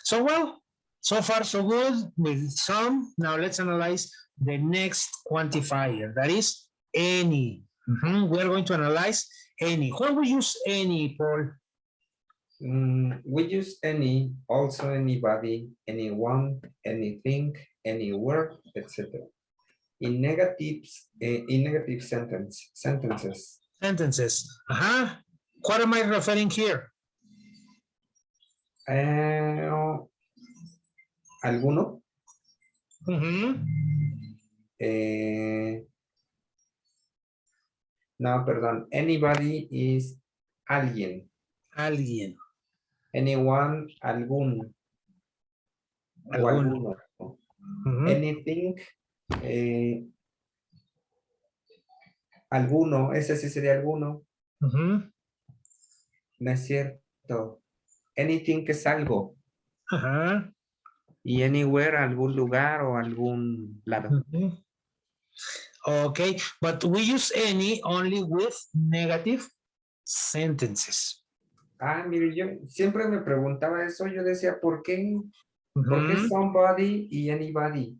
So, well, So far, so good with some. Now let's analyze the next quantifier, that is any. We're going to analyze any. When we use any, Paul? We use any, also anybody, anyone, anything, anywhere, etc. In negative sentences. Sentences. What am I referring here? Alguno. No, perdón. Anybody is alguien. Alguien. Anyone, algún. O alguno. Anything, alguno. Ese sí sería alguno. No es cierto. Anything que es algo. Y anywhere, algún lugar o algún lado. Okay, but we use any only with negative sentences. Mire, yo siempre me preguntaba eso, yo decía, ¿por qué? ¿Por qué somebody y anybody?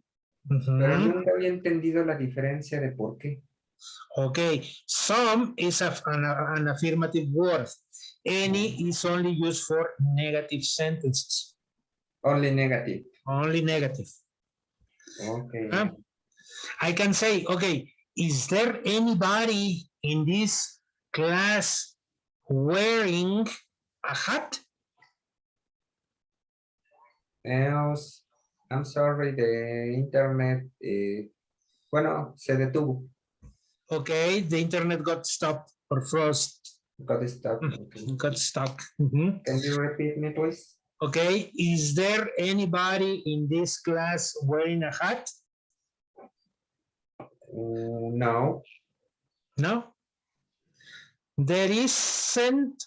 Pero nunca había entendido la diferencia de por qué. Okay, some is an affirmative word. Any is only used for negative sentences. Only negative. Only negative. Okay. I can say, okay, is there anybody in this class wearing a hat? Else, I'm sorry, the internet, bueno, se detuvo. Okay, the internet got stopped or froze. Got stuck. Okay. Got stuck. Can you repeat me, please? Okay, is there anybody in this class wearing a hat? No. No. There isn't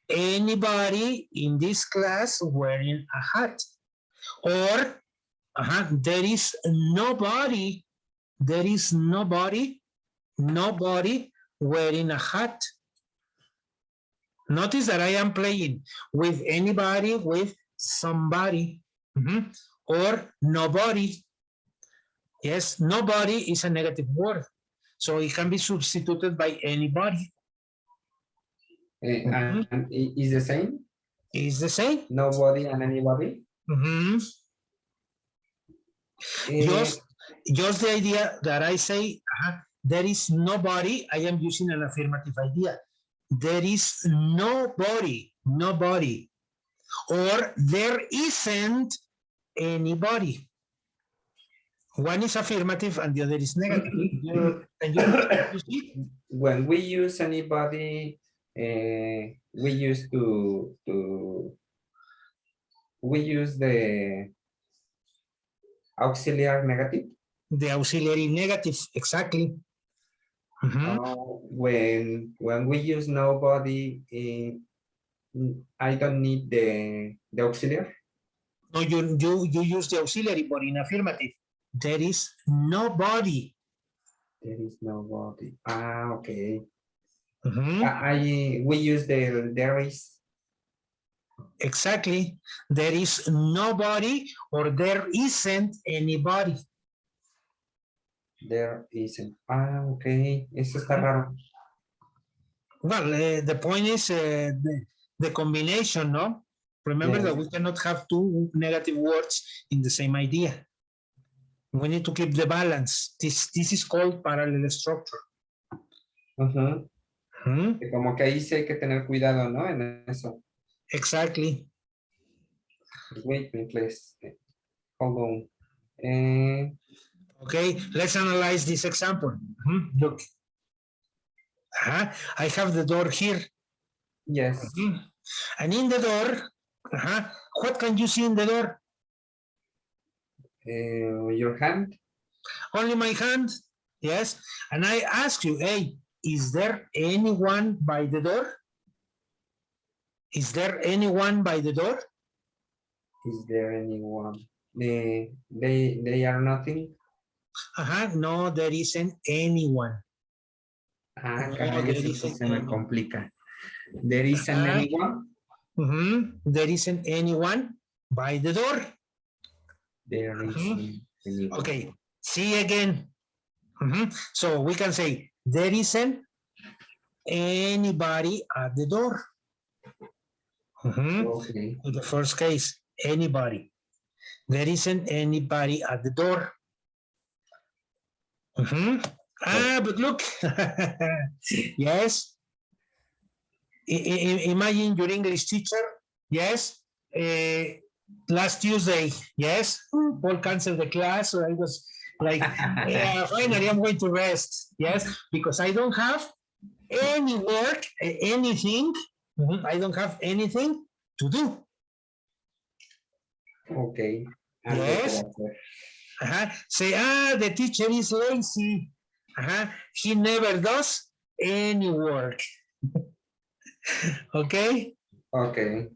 anybody in this class wearing a hat. Or there is nobody wearing a hat. Notice that I am playing with anybody, with somebody, or nobody. Yes, nobody is a negative word, so it can be substituted by anybody. And is the same? Is the same. Nobody and anybody? Just the idea that I say, there is nobody, I am using an affirmative idea. There is nobody, or there isn't anybody. One is affirmative and the other is negative. You see? When we use anybody, we use we use the auxiliary negative. The auxiliary negative, exactly. When we use nobody, I don't need the auxiliary. No, you use the auxiliary, but in affirmative, there is nobody. There is nobody. Okay. Mm-hmm. We use the there is. Exactly. There is nobody or there isn't anybody. There isn't. Okay. Eso está raro. Well, the point is the combination, no? Remember Yes. that we cannot have two negative words in the same idea. We need to keep the balance. This is called parallel structure. Como que ahí sí hay que tener cuidado, ¿no? En eso. Exactly. Wait, please. Hold on. Okay, let's analyze this example. Look. I have the door here. Yes. And in the door, what can you see in the door? Your hand. Only my hand. Yes. And I ask you, hey, is there anyone by the door? Is there anyone by the door? Is there anyone? They are nothing. No, there isn't anyone. Caray, eso se me complica. There isn't anyone. There isn't anyone. by the door. There isn't anyone. Okay, see again. So we can say there isn't anybody at the door. Okay. In the first case, anybody. There isn't anybody at the door. But look, yes. Imagine your English teacher, yes. Last Tuesday, yes, Paul canceled the class, so I was like, finally, I'm going to rest, yes, because I don't have any work, anything. I don't have anything to do. Okay. Yes. Say, the teacher is lazy. He never does any work. Okay. Okay.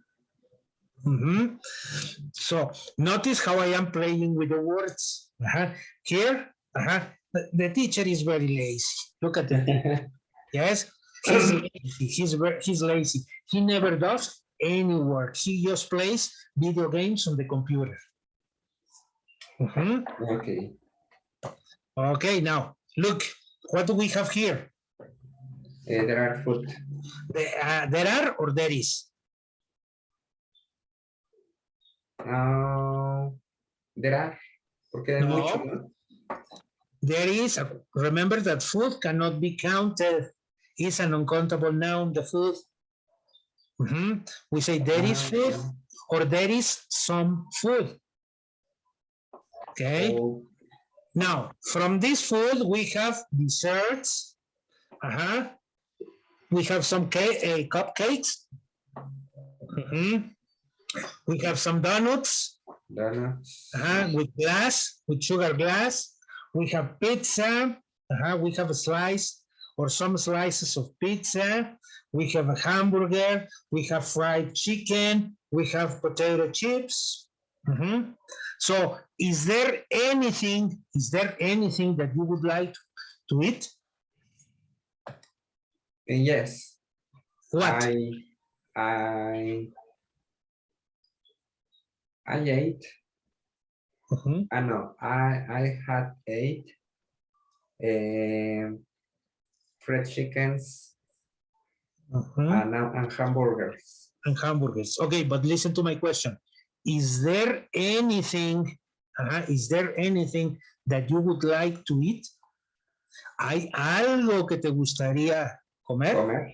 So notice how I am playing with the words. Here, the teacher is very lazy. Look at it. Yes, he's lazy. He's lazy. He never does any work. He just plays video games on the computer. Okay. Okay, now look, what do we have here? There are food. There are or there is? There are. Porque hay mucho, ¿no? There is. Remember that food cannot be counted. It's an uncountable noun, the food. We say there is food or there is some food. Okay. Oh. Now, from this food, we have desserts. We have some cupcakes. We have some donuts. Donuts. With glass, with sugar glass. We have pizza. We have a slice or some slices of pizza. We have a hamburger. We have fried chicken. We have potato chips. So is there anything that you would like to eat? Yes. What? I ate. No, I had ate fried chickens and hamburgers. And hamburgers. Okay, but listen to my question. Is there anything that you would like to eat? ¿Hay algo que te gustaría comer?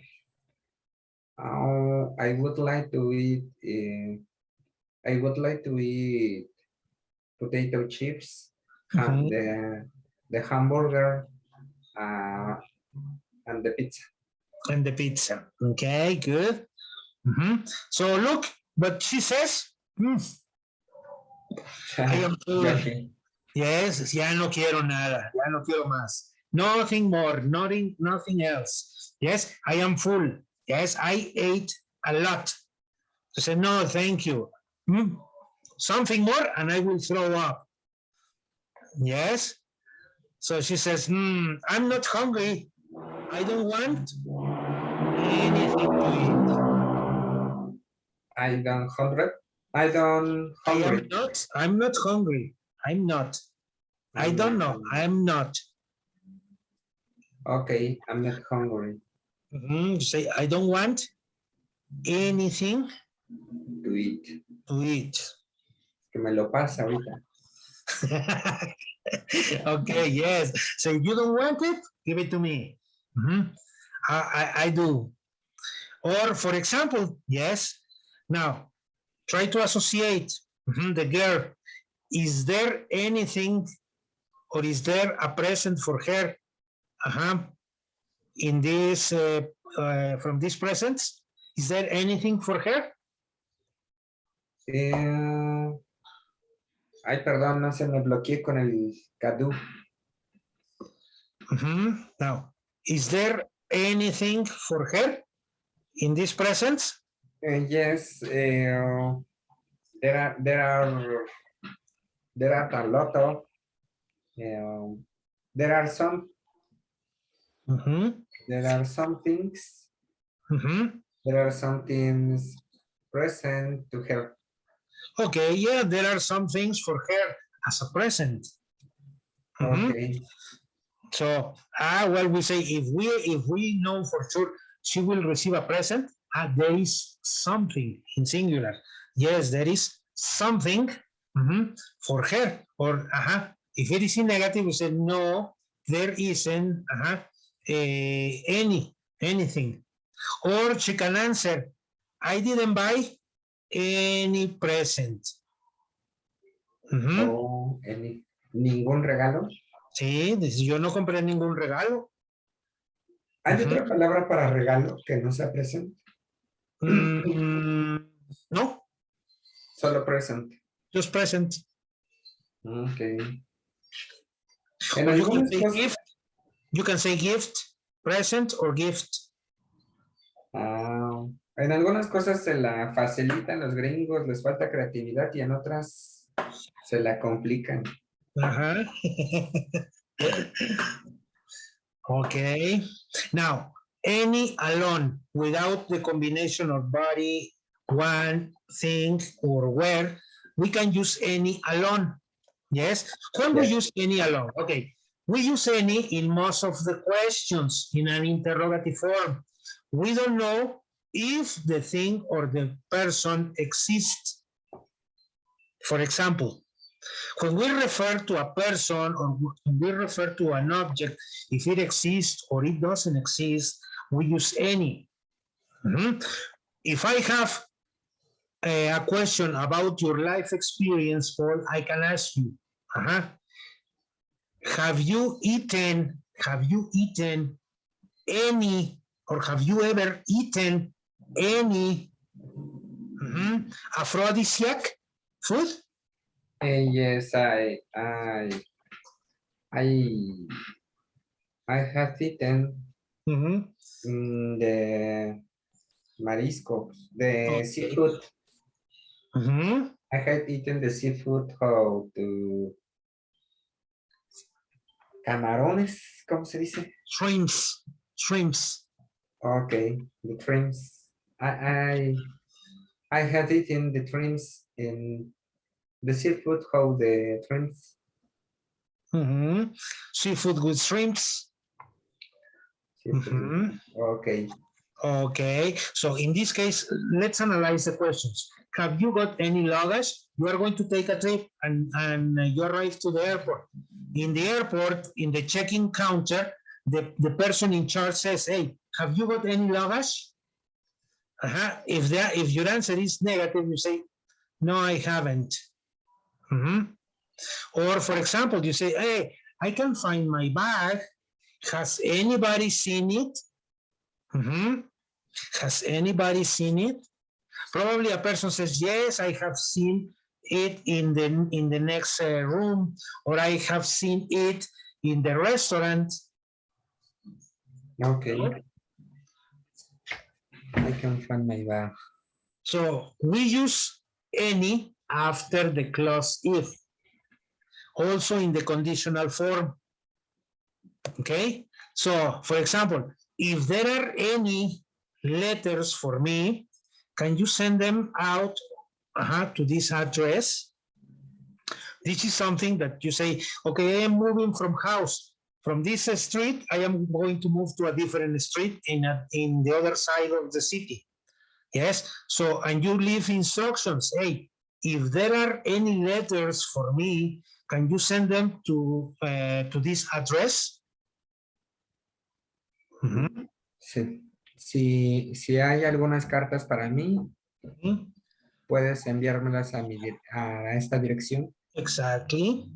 I would like to eat potato chips, the hamburger, and the pizza. And the pizza. Okay, good. So look, but she says, I am full. Yes, ya no quiero nada, ya no quiero más. Nothing more, nothing else. Yes, I am full. Yes, I ate a lot. I said, no, thank you. Something more and I will throw up. Yes. So she says, I'm not hungry. I don't want anything to eat. I'm not hungry. I'm not hungry. I'm not. I don't know. I'm not. Okay, I'm not hungry. Say, I don't want anything to eat. Que me lo pasa ahorita. Okay, yes. So if you don't want it, give it to me. I do. Or for example, yes. Now, try to associate the girl. Is there anything or is there a present for her in this, from these presents? Is there anything for her? Ay, perdón, no se me bloqueé con el Cadu. Now, is there anything for her in these presents? Yes, there are a lot of there are some things there are some things present to her. Okay, yeah, there are some things for her as a present. Okay. So, well, we say if we know for sure she will receive a present, there is something in singular. Yes, there is something for her. Or if it is in negative, we say no, there isn't anything. Or she can answer, I didn't buy any present. O ningún regalo. Sí, yo no compré ningún regalo. ¿Hay otra palabra para regalo que no sea present? No, Solo present. just present. Okay. En Or you can algunas say cosas. gift. You can say gift, present, or gift. En algunas cosas se la facilitan los gringos, les falta creatividad y en otras se la complican. Okay. Now, any alone without the combination of body, one, thing, or where, we can use any alone. Yes. When we use any alone, okay. We use any in most of the questions in an interrogative form. We don't know if the thing or the person exists. For example, when we refer to a person or when we refer to an object, if it exists or it doesn't exist, we use any. If I have a question about your life experience, Paul, I can ask you, have you eaten any, or have you ever eaten any aphrodisiac food? Yes, I have eaten the mariscos, the seafood. I have eaten the seafood, how to camarones, ¿cómo se dice? Shrimps. Okay, the shrimps. I have eaten the shrimps in the seafood, how the shrimps. Seafood with shrimps. Okay. Okay, so in this case, let's analyze the questions. Have you got any luggage? You are going to take a trip and you arrive to the airport. In the airport, in the check-in counter, the person in charge says, hey, have you got any luggage? If your answer is negative, you say, no, I haven't. Or for example, you say, hey, I can find my bag. Has anybody seen it? Has anybody seen it? Probably a person says, yes, I have seen it in the next room, or I have seen it in the restaurant. Okay. I can find my bag. So we use any after the clause if. Also in the conditional form. Okay? So, for example, if there are any letters for me, can you send them out to this address? This is something that you say, okay, I am moving from house. From this street, I am going to move to a different street in the other side of the city. Yes, so, and you leave instructions. Hey, if there are any letters for me, can you send them to this address? Sí. Si hay algunas cartas para mí, puedes enviármelas a esta dirección. Exactly.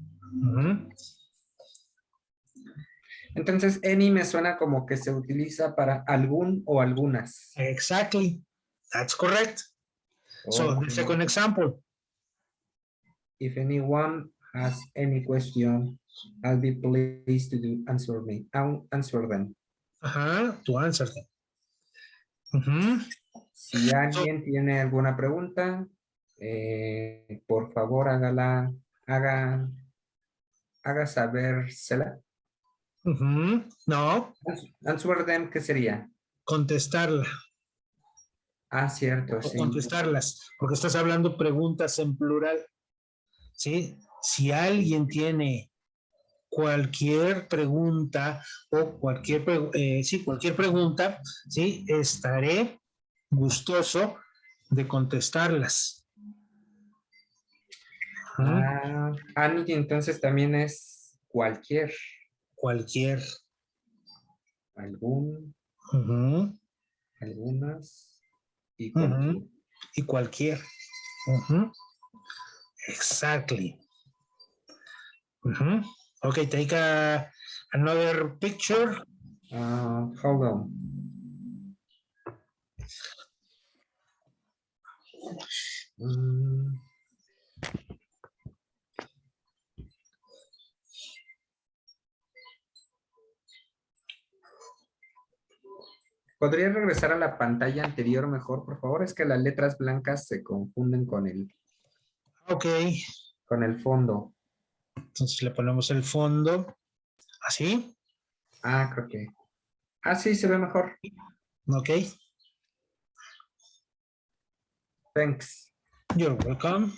Entonces, any me suena como que se utiliza para algún o algunas. Exactly. That's correct. So the second example. If anyone has any question, I'll be pleased to answer them. To answer them. Si alguien tiene alguna pregunta, por favor haga sabérsela. No. Answer them, ¿qué sería? Contestarla. Ah, cierto, o sí. contestarlas, porque estás hablando preguntas en plural, ¿sí? Si alguien tiene cualquier pregunta o cualquier pregunta, ¿sí? Estaré gustoso de contestarlas. Annie entonces también es cualquier, Cualquier. algún, Ujú, algunas y ujú, cualquier. y cualquier. Ujú, exactly. Ujú. Okay, take another picture. Hold on. Mm, ¿Podría regresar a la pantalla anterior mejor, por favor? Es que las letras blancas se confunden Ok, con el fondo. entonces le ponemos el fondo así. Creo que. Sí, se ve mejor. Ok, Thanks. you're welcome.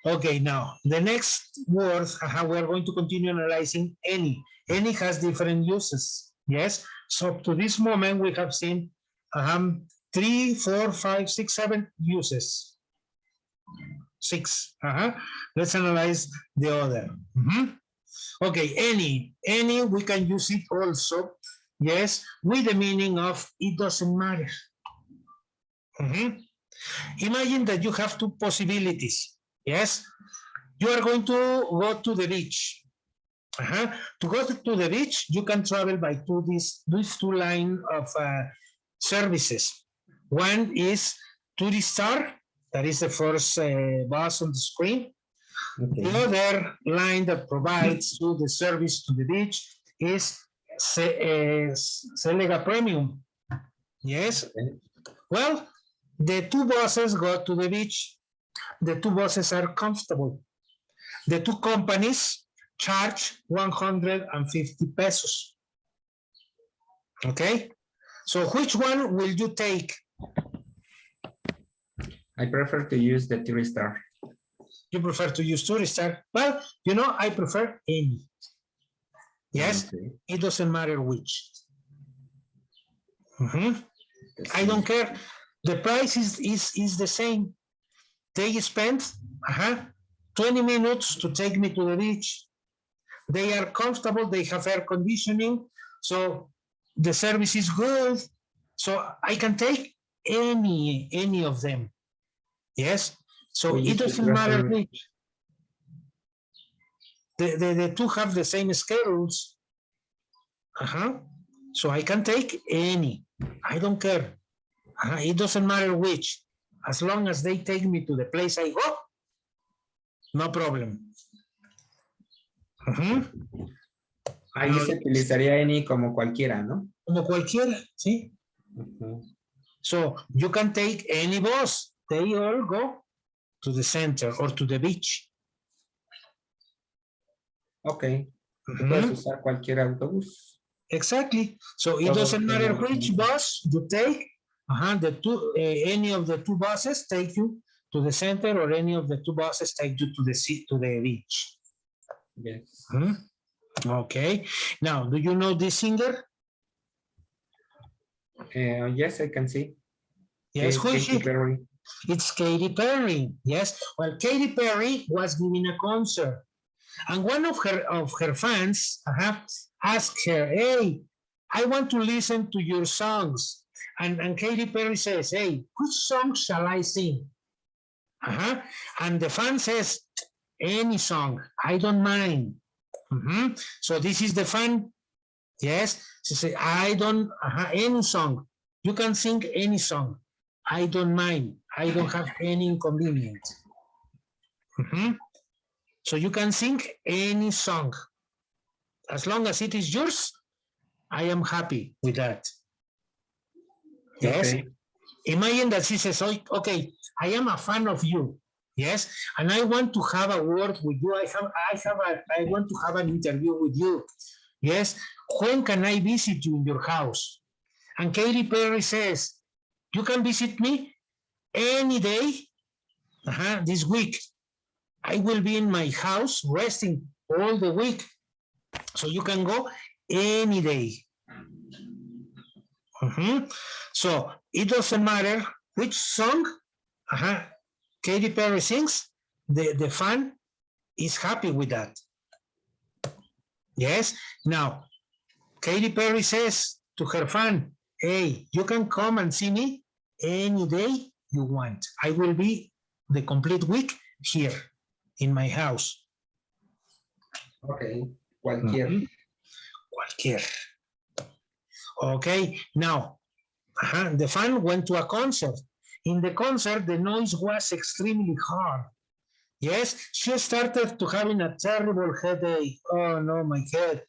Okay, now the next word, we are going to continue analyzing any. Any has different uses. Yes. So up to this moment, we have seen 3, 4, 5, 6, 7 uses. 6. Let's analyze the other. Okay, any, we can use it also. Yes, with the meaning of it doesn't matter. Imagine that you have two possibilities. Yes, you are going to go to the beach. To go to the beach, you can travel by these two line of services. One is Touristar, that is the first bus on the screen. Okay. The other line that provides you the service to the beach is Selega Premium. Yes. Okay. Well, the two buses go to the beach. The two buses are comfortable. The two companies charge 150 pesos. Okay, so which one will you take? I prefer to use the Touristar. You prefer to use Touristar? Well, I prefer any. Yes, okay. It doesn't matter which. I don't care. The price is the same. They spend 20 minutes to take me to the beach. They are comfortable. They have air conditioning. So the service is good. So I can take any of them. Yes. So it doesn't matter which. The two have the same schedules. So I can take any. I don't care. It doesn't matter which. As long as they take me to the place I go, no problem. Ahí se utilizaría any como cualquiera, ¿no? Como cualquiera, sí. So you can take any bus. They all go to the center or to the beach. Okay. Puedes usar cualquier autobús. Exactly. So it doesn't matter which bus you take. Any of the two buses take you to the center, or any of the two buses take you to the beach. Yes. Okay. Now, do you know this singer? Yes, I can see. Yes, who is she? Perry. It's Katy Perry. Yes. Well, Katy Perry was giving a concert, and one of her fans asked her, "Hey, I want to listen to your songs." And Katy Perry says, "Hey, which song shall I sing?" And the fan says, "Any song, I don't mind." So this is the fan. Yes, she said, "I don't, any song. You can sing any song. I don't mind. I don't have any inconvenience." So you can sing any song. As long as it is yours, I am happy with that. Yes. Okay. Imagine that she says, "Okay, I am a fan of you." Yes, and I want to have a word with you. I want to have an interview with you. Yes, when can I visit you in your house? And Katy Perry says, you can visit me any day this week. I will be in my house resting all the week. So you can go any day. So it doesn't matter which song Katy Perry sings, the fan is happy with that. Yes. Now, Katy Perry says to her fan, hey, you can come and see me any day you want. I will be the complete week here in my house. Okay, cualquier. Cualquier. Okay, now, the fan went to a concert. In the concert, the noise was extremely hard. Yes, she started to having a terrible headache. Oh no, my head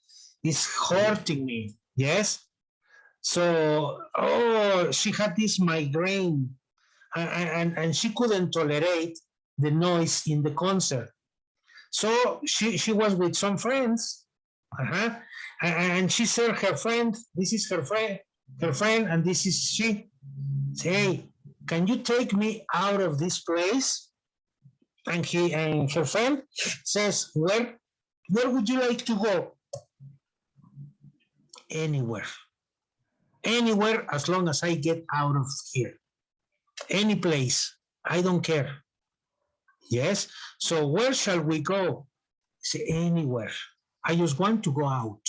is hurting me. Yes. So, she had this migraine and she couldn't tolerate the noise in the concert. So she was with some friends, and she said her friend, this is her friend, and this is she. Say, hey, can you take me out of this place? And her friend says, where would you like to go? Anywhere. Anywhere as long as I get out of here. Any place. I don't care. Yes. So where shall we go? Say anywhere. I just want to go out.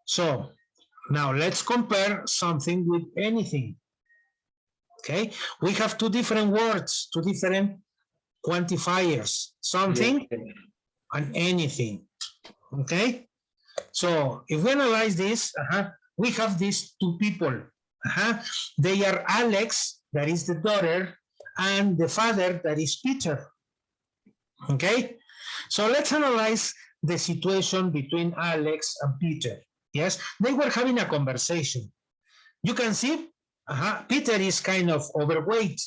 So now let's compare something with anything. Okay, we have two different words, two different quantifiers, something and anything. Okay, so if we analyze this, we have these two people. They are Alex, that is the daughter, and the father, that is Peter. Okay, so let's analyze the situation between Alex and Peter. Yes, they were having a conversation. You can see Peter is kind of overweight.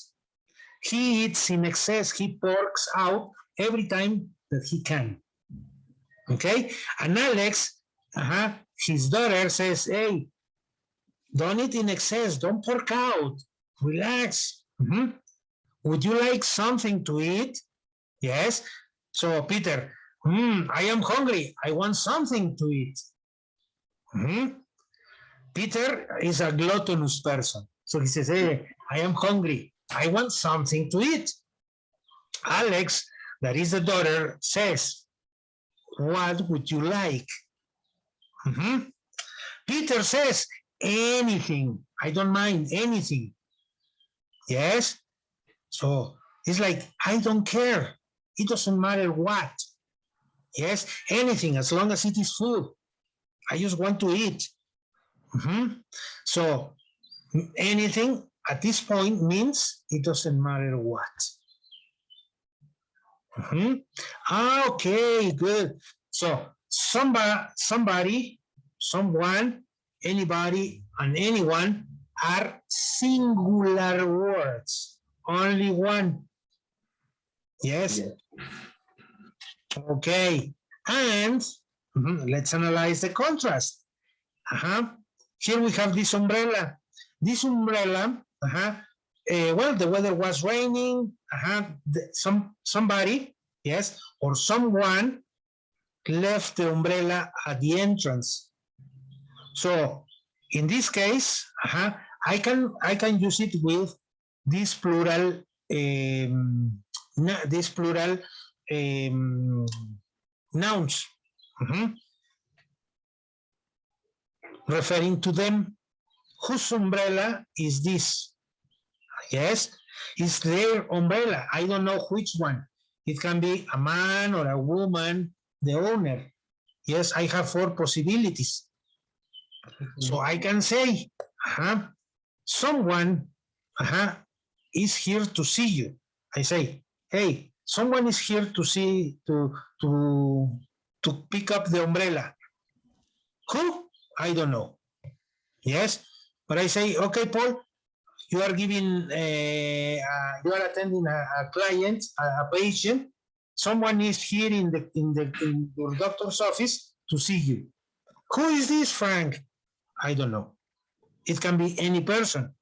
He eats in excess. He porks out every time that he can. Okay, and Alex, his daughter says, hey, don't eat in excess. Don't pork out. Relax. Would you like something to eat? Yes. So Peter, I am hungry. I want something to eat. Peter is a gluttonous person. So he says, hey, I am hungry. I want something to eat. Alex, that is the daughter, says, what would you like? Peter says, anything. I don't mind anything. Yes? So it's like, I don't care. It doesn't matter what. Yes? Anything, as long as it is food. I just want to eat. So anything at this point means it doesn't matter what. Okay, good. So somebody, someone, anybody, and anyone are singular words. Only one. Yes? Okay. And let's analyze the contrast. Here we have this umbrella. This umbrella, well, the weather was raining. Somebody, yes, or someone left the umbrella at the entrance. So in this case, I can use it with this plural, nouns. Referring to them. Whose umbrella is this? Yes, it's their umbrella. I don't know which one. It can be a man or a woman, the owner. Yes, I have 4 possibilities. So I can say, someone is here to see you. I say, hey, someone is here to see, to pick up the umbrella. Who? I don't know. Yes, but I say, okay, Paul, you are giving, you are attending a client, a patient. Someone is here in your doctor's office to see you. Who is this, Frank? I don't know. It can be any person.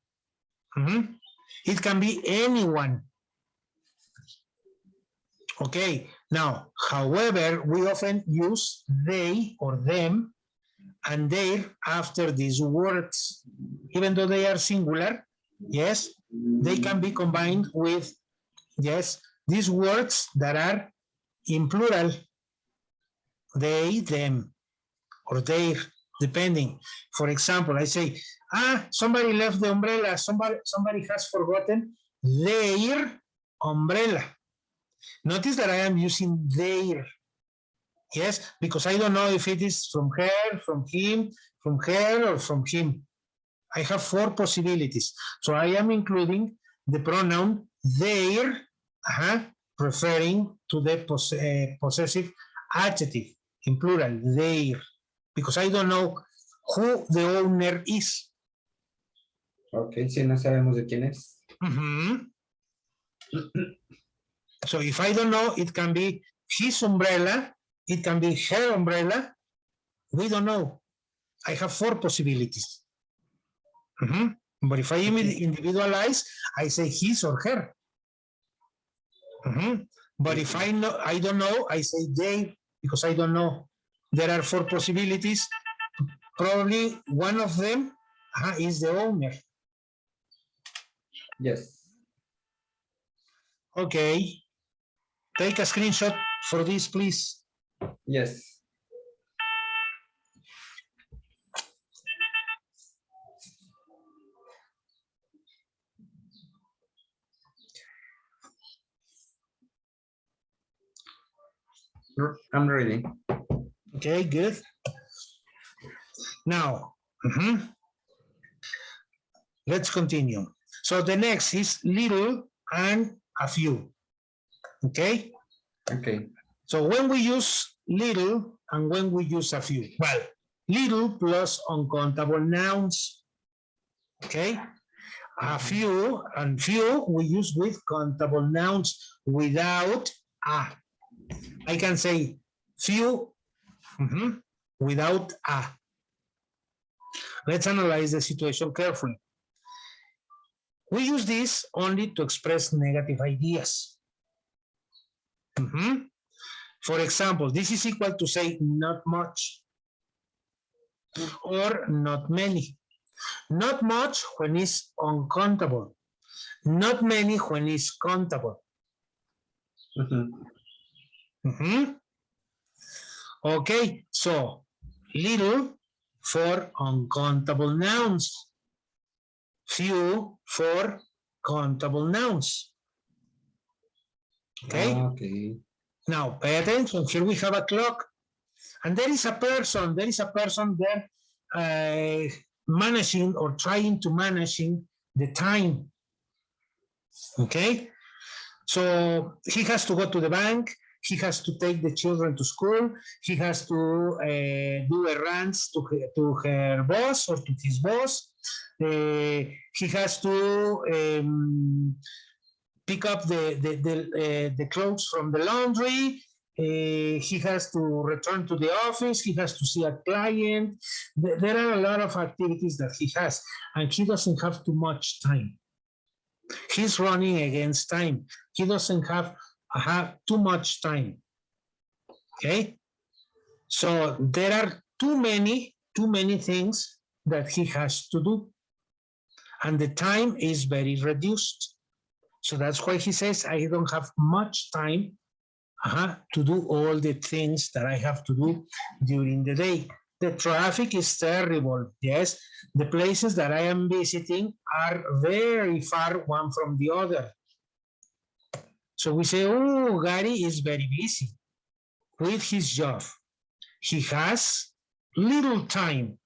It can be anyone. Okay, now, however, we often use they or them and their after these words. Even though they are singular, yes, they can be combined with, yes, these words that are in plural. They, them, or their, depending. For example, I say, somebody left the umbrella. Somebody has forgotten their umbrella. Notice that I am using their. Yes, because I don't know if it is from her, from him, from her, or from him. I have 4 possibilities. So I am including the pronoun their, referring to the possessive adjective in plural, their, because I don't know who the owner is. Ok, si no sabemos de quién es. So if I don't know, it can be his umbrella, it can be her umbrella. We don't know. I have 4 possibilities. But if I individualize, I say his or her. But if I don't know, I say they, because I don't know. There are 4 possibilities. Probably one of them is the owner. Yes. Okay. Take a screenshot for this, please. Yes. I'm ready. Okay, good. Now, let's continue. So the next is little and a few. Okay? Okay. So when we use little and when we use a few, well, little plus uncountable nouns. Okay? A few and few we use with countable nouns without a. I can say few without a. Let's analyze the situation carefully. We use this only to express negative ideas. For example, this is equal to say not much or not many. Not much when it's uncountable. Not many when it's countable. Okay, so little for uncountable nouns. Few for countable nouns. Okay? Okay. Now, pay attention. Here we have a clock. And there is a person there managing or trying to managing the time. Okay? So he has to go to the bank. He has to take the children to school. He has to do errands to her boss or to his boss. He has to pick up the clothes from the laundry. He has to return to the office. He has to see a client. There are a lot of activities that he has, and he doesn't have too much time. He's running against time. He doesn't have too much time. Okay? So there are too many things that he has to do. And the time is very reduced. So that's why he says, I don't have much time to do all the things that I have to do during the day. The traffic is terrible. Yes, the places that I am visiting are very far one from the other. So we say, oh, Gary is very busy with his job. He has little time,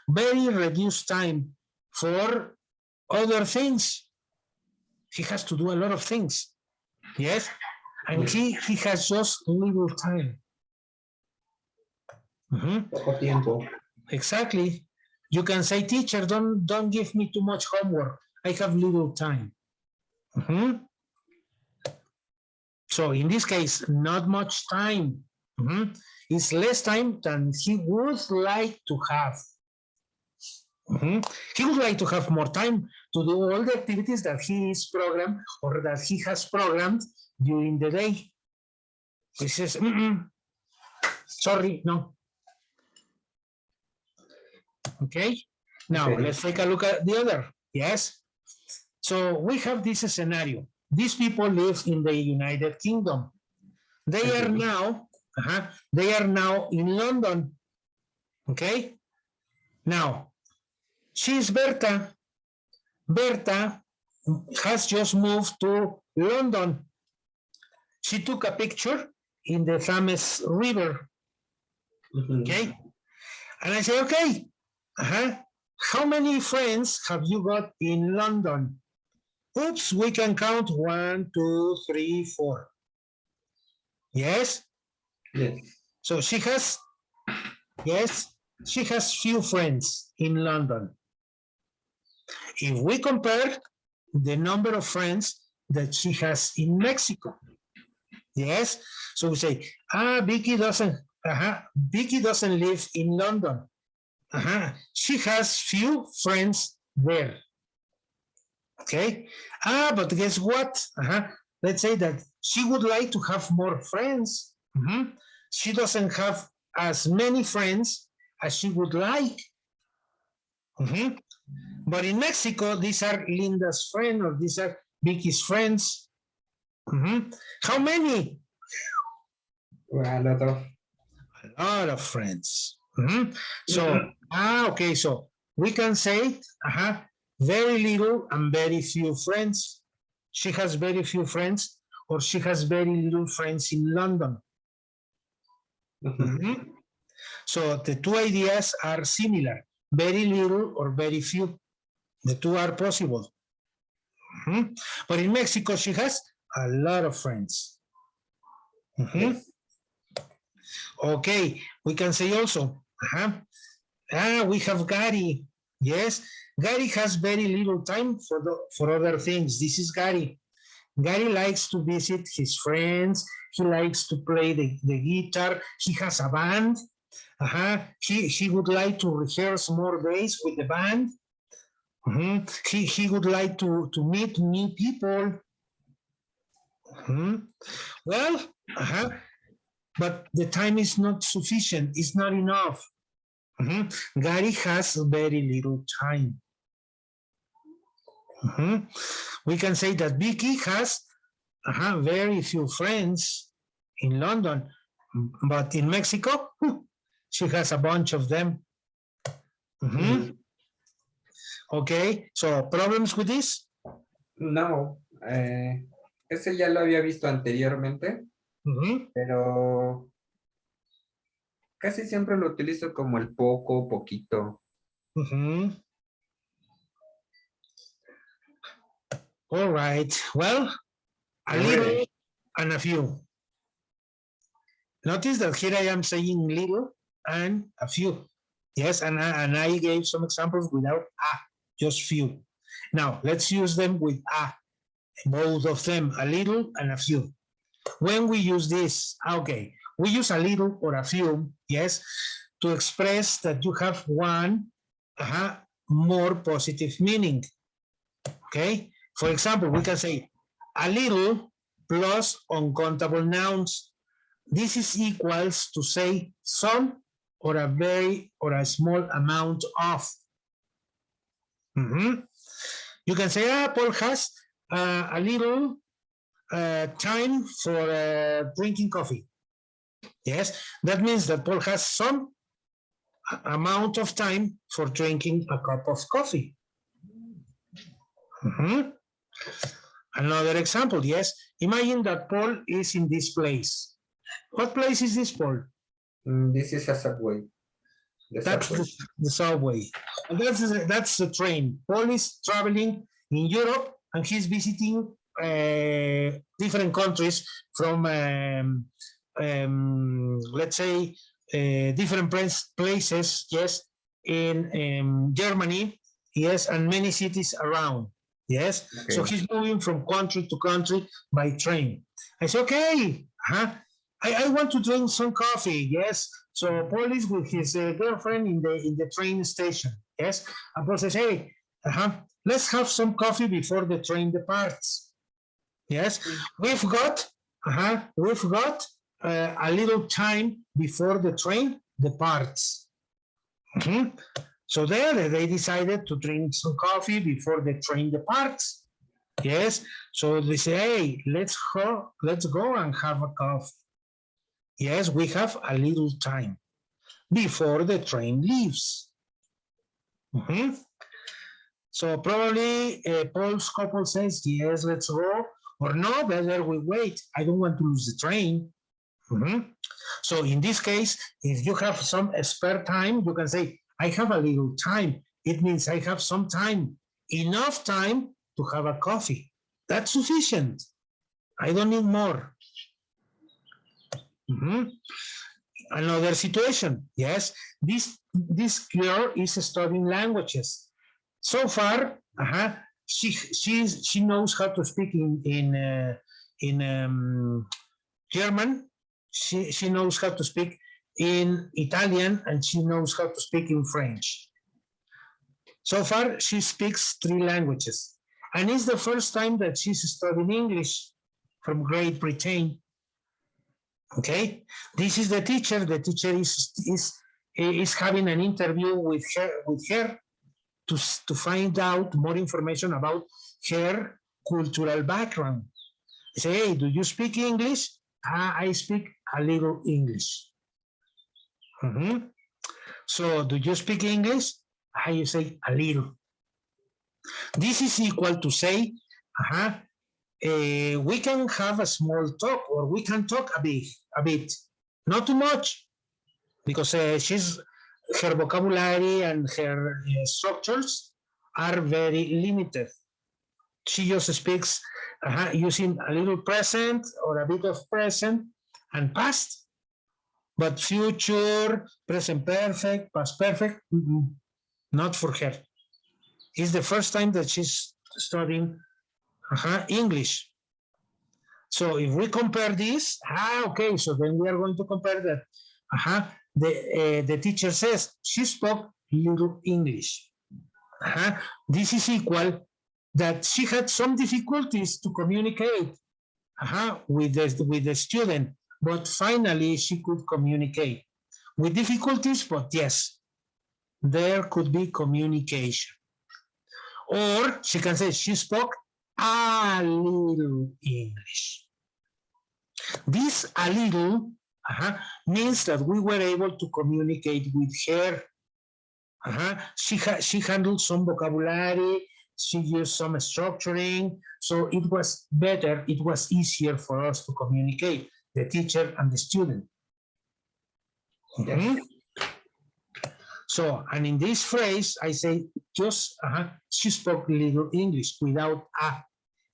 very reduced time for other things. He has to do a lot of things. Yes, and he has just little time. Poco tiempo. Exactly. You can say, teacher, don't give me too much homework. I have little time. So in this case, not much time. is less time than he would like to have. He would like to have more time to do all the activities that he is programmed or that he has programmed during the day. He says, sorry, no. Okay, now let's take a look at the other. Yes, so we have this scenario. These people live in the United Kingdom. They are now, in London. Okay, now she's Berta. Berta has just moved to London. She took a picture in the Thames River. Okay, and I say, okay, how many friends have you got in London? Oops, we can count 1, 2, 3, 4. Yes? Yes. So she has, yes, she has few friends in London. If we compare the number of friends that she has in Mexico, yes, so we say, Vicky doesn't live in London. She has few friends there. Okay, but guess what? Let's say that she would like to have more friends. She doesn't have as many friends as she would like. But in Mexico, these are Linda's friends or these are Vicky's friends. How many? Well, a lot of friends. So, okay, so we can say, very little and very few friends. She has very few friends, or she has very little friends in London. So the two ideas are similar, very little or very few. The two are possible. But in Mexico, she has a lot of friends. Yes. Okay, we can say also, we have Gary. Yes, Gary has very little time for other things. This is Gary. Gary likes to visit his friends. He likes to play the guitar. He has a band. He would like to rehearse more days with the band. He would like to meet new people. Well, but the time is not sufficient. It's not enough. Gary has very little time. We can say that Vicky has very few friends in London, but in Mexico, she has a bunch of them. Okay, so problems with this? No, ese ya lo había visto anteriormente, pero casi siempre lo utilizo como el poco, poquito. All right, well, a little and a few. Notice that here I am saying little and a few. Yes, and I gave some examples without just few. Now, let's use them with both of them, a little and a few. When we use this, okay, we use a little or a few, yes, to express that you have one more positive meaning, okay? For example, we can say a little plus uncountable nouns. This is equals to say some or a very or a small amount of. You can say, Paul has a little time for drinking coffee. Yes, that means that Paul has some amount of time for drinking a cup of coffee. Another example, yes. Imagine that Paul is in this place. What place is this, Paul? This is a subway. That's the subway. And that's the train. Paul is traveling in Europe and he's visiting different countries from, let's say, different places, yes, in Germany, yes, and many cities around, yes. Okay. So he's moving from country to country by train. I say, okay, I want to drink some coffee. Yes. So Paul is with his girlfriend in the train station. Yes. And Paul says, hey, let's have some coffee before the train departs. Yes. We've got a little time before the train departs. So there they decided to drink some coffee before the train departs. Yes. So they say, hey, let's go and have a coffee. Yes, we have a little time before the train leaves. So probably Paul's couple says, yes, let's go. Or no, better we wait. I don't want to lose the train. So in this case, if you have some spare time, you can say, I have a little time. It means I have some time, enough time to have a coffee. That's sufficient. I don't need more. Another situation, yes, this girl is studying languages. So far, she knows how to speak in German. She knows how to speak in Italian, and she knows how to speak in French. So far, she speaks 3 languages, and it's the first time that she's studying English from Great Britain. Okay, this is the teacher. The teacher is having an interview with her to find out more information about her cultural background. Say, hey, do you speak English? I speak a little English. So, do you speak English? You say a little. This is equal to say, we can have a small talk, or we can talk a bit, not too much, because her vocabulary and her structures are very limited. She just speaks using a little present or a bit of present and past, but future, present perfect, past perfect, not for her. It's the first time that she's studying English. So if we compare this, okay, so then we are going to compare that. The teacher says she spoke little English. This is equal that she had some difficulties to communicate with the student, but finally she could communicate. With difficulties, but yes, there could be communication. Or she can say she spoke a little English. This a little means that we were able to communicate with her. She handled some vocabulary, she used some structuring, so it was better, it was easier for us to communicate, the teacher and the student. Yes. So, and in this phrase, I say just, she spoke little English without a.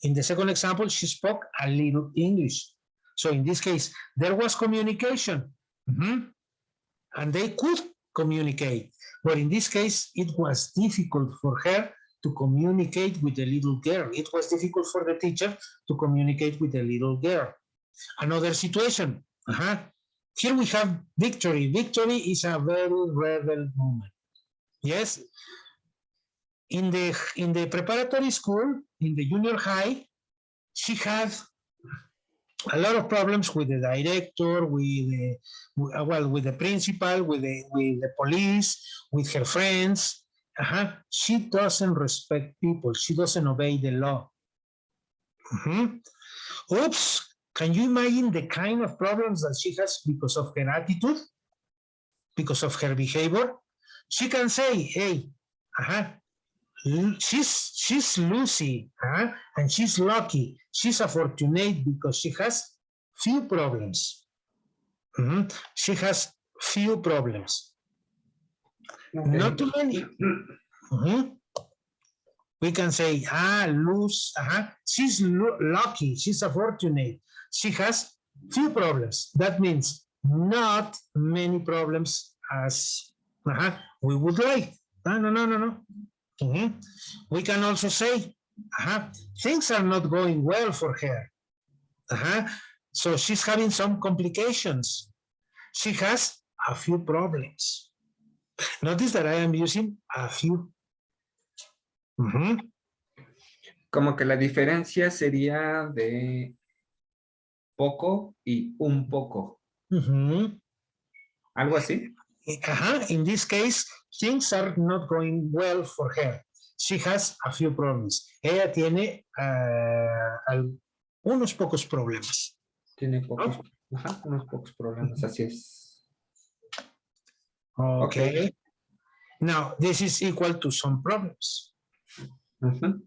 In the second example, she spoke a little English. So in this case, there was communication, and they could communicate. But in this case, it was difficult for her to communicate with the little girl. It was difficult for the teacher to communicate with the little girl. Another situation, here we have Victory. Victory is a very rebel woman. Yes. In the preparatory school, in the junior high, she had a lot of problems with the director, with the principal, with the police, with her friends. She doesn't respect people. She doesn't obey the law. Oops. Can you imagine the kind of problems that she has because of her attitude, because of her behavior? She can say, hey, she's Lucy, and she's lucky. She's fortunate because she has few problems. She has few problems. Okay. Not too many. We can say, Lucy, she's lucky. She's fortunate. She has few problems. That means not many problems as we would like. No. We can also say, things are not going well for her. So she's having some complications. She has a few problems. Notice that I am using a few. Como que la diferencia sería de poco y un poco. Algo así. In this case, things are not going well for her. She has a few problems. Ella tiene unos pocos problemas. Tiene pocos, unos pocos problemas, así es. Okay. Now, this is equal to some problems. And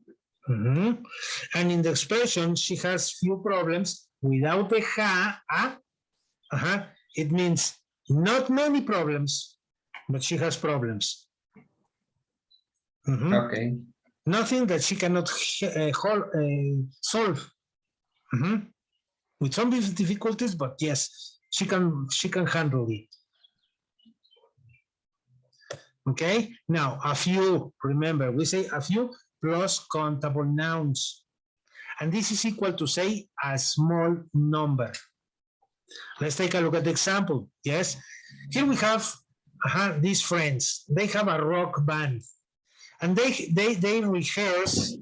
in the expression, she has few problems without the it means not many problems, but she has problems. Okay. Nothing that she cannot solve. With some difficulties, but yes, she can handle it. Okay, now a few, remember, we say a few plus countable nouns. And this is equal to say a small number. Let's take a look at the example. Yes, here we have these friends. They have a rock band. And they rehearse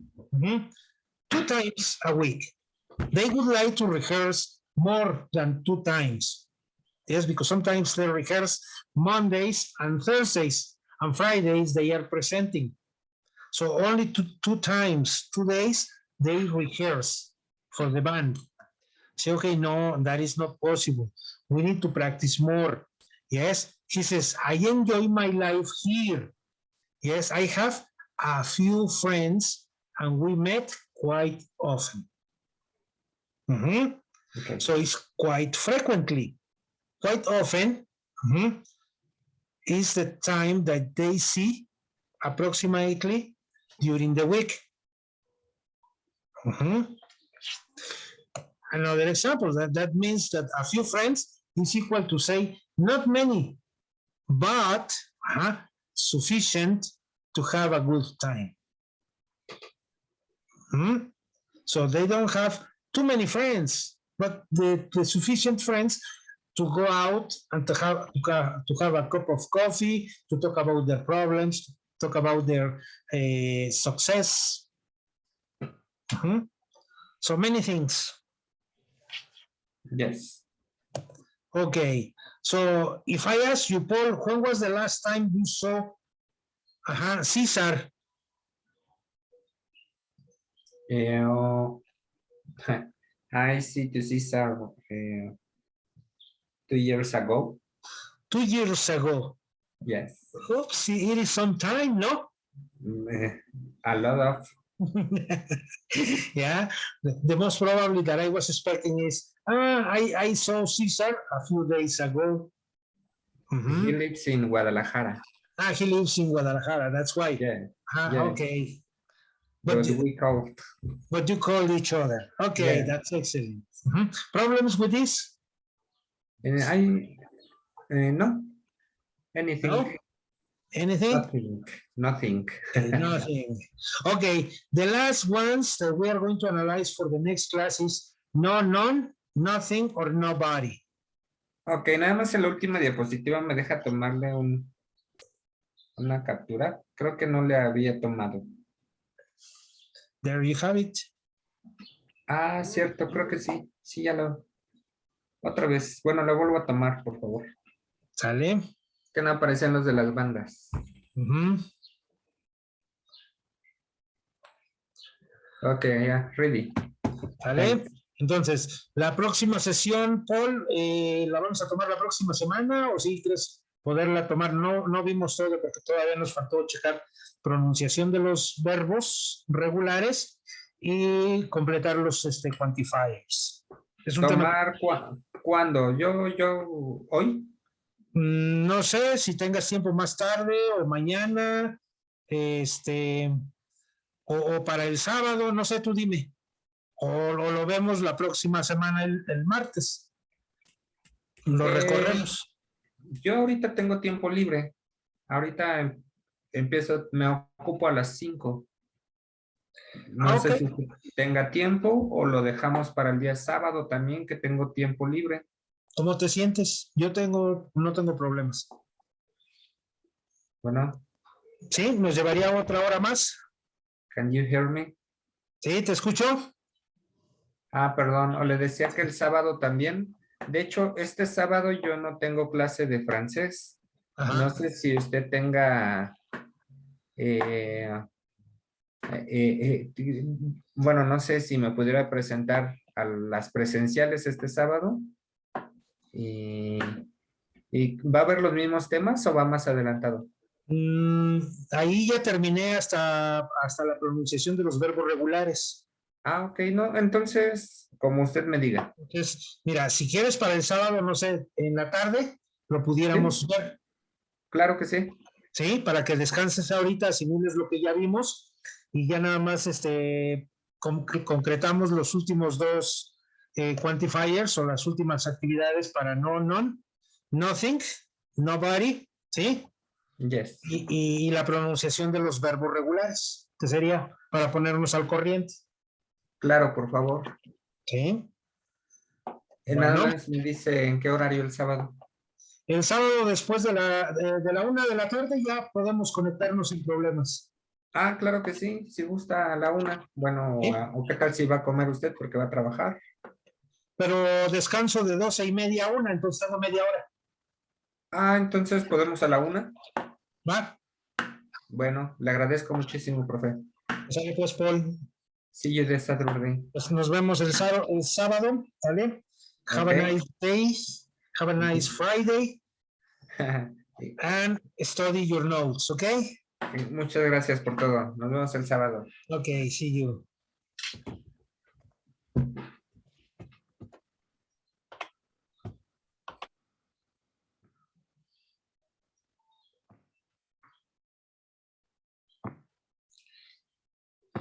2 times a week. They would like to rehearse more than 2 times. Yes, because sometimes they rehearse Mondays and Thursdays, and Fridays they are presenting. So only 2 times, 2 days, they rehearse for the band. Say, okay, no, that is not possible. We need to practice more. Yes, he says, I enjoy my life here. Yes, I have a few friends and we met quite often. Okay. So it's quite frequently. Quite often is the time that they see approximately during the week. Another example, that means that a few friends is equal to say not many, but sufficient to have a good time. So they don't have too many friends, but the sufficient friends to go out and to have a cup of coffee, to talk about their problems, talk about their success. So many things. Yes. Okay. So if I ask you, Paul, when was the last time you saw Cesar? I see to Cesar 2 years ago. 2 years ago. Yes. Oops, it is some time, no? A lot of. Yeah, the most probably that I was expecting is, I saw Cesar a few days ago. He lives in Guadalajara. He lives in Guadalajara, that's why. Yeah. Okay. But we call. But you call each other. Okay, yeah. That's excellent. Problems with this? No. Anything? No? Anything? Nothing. Nothing. Okay, the last ones that we are going to analyze for the next class is no, none, nothing, or nobody. Ok, nada más en la última diapositiva me deja tomarle una captura. Creo que no le había tomado. There you have it. Ah, cierto, creo que sí. Sí, ya lo... Otra vez. Bueno, lo vuelvo a tomar, por favor. ¿Sale? Que no aparecen los de las bandas. Ok, ya, ready. ¿Sale? Thanks. Entonces, la próxima sesión, Paul, ¿la vamos a tomar la próxima semana o si crees poderla tomar? No vimos todo porque todavía nos faltó checar pronunciación de los verbos regulares y completar los quantifiers. Es un ¿Tomar cuándo? ¿Yo hoy? No sé si tengas tiempo más tarde o mañana, o para el sábado, no sé, tú dime. O lo vemos la próxima semana el martes. Lo recorremos. Yo ahorita tengo tiempo libre. Ahorita empiezo, me ocupo a las 5. No sé Ok, si usted tenga tiempo o lo dejamos para el día sábado también, que tengo tiempo libre. ¿cómo te sientes? No tengo problemas. Bueno, Sí, nos llevaría otra hora más. can you hear me? Sí, ¿te escucho? Ah, perdón, o le decía que el sábado también. De hecho, este sábado yo no tengo clase de francés. No Ajá. sé si usted tenga, eh, bueno, no sé si me pudiera presentar a las presenciales este sábado. Y, y ¿va a haber los mismos temas o va más adelantado? Mm, ahí ya terminé hasta la pronunciación de los verbos regulares. Ah, ok, no, entonces, como usted me diga. Entonces, mira, si quieres para el sábado, no sé, en la tarde, lo Sí, pudiéramos ver, claro que sí. ¿sí? Para que descanses ahorita, asimiles lo que ya vimos y ya nada más concretamos los últimos dos quantifiers o las últimas actividades para no, none, nothing, nobody, ¿sí? Yes. Y la pronunciación de los verbos regulares, que sería para ponernos al corriente, Claro, por favor. ¿sí? Nada Bueno, más me dice en qué horario el sábado. el sábado después de la 1 de la tarde ya podemos conectarnos sin problemas. Ah, claro que sí, si gusta a la una. Bueno, ¿Sí? o qué tal si va a comer usted porque va a trabajar. Pero descanso de 12:30 a 1, entonces tengo media hora. Ah, entonces podemos a la una. ¿Va? Bueno, le agradezco muchísimo, profe. Sale pues, Paul. See you this Saturday. Pues nos vemos el sábado, ¿vale? Have Ok. a nice day, have a nice Friday, and study your notes, okay? Muchas gracias por todo. Nos vemos el sábado. Okay, see you.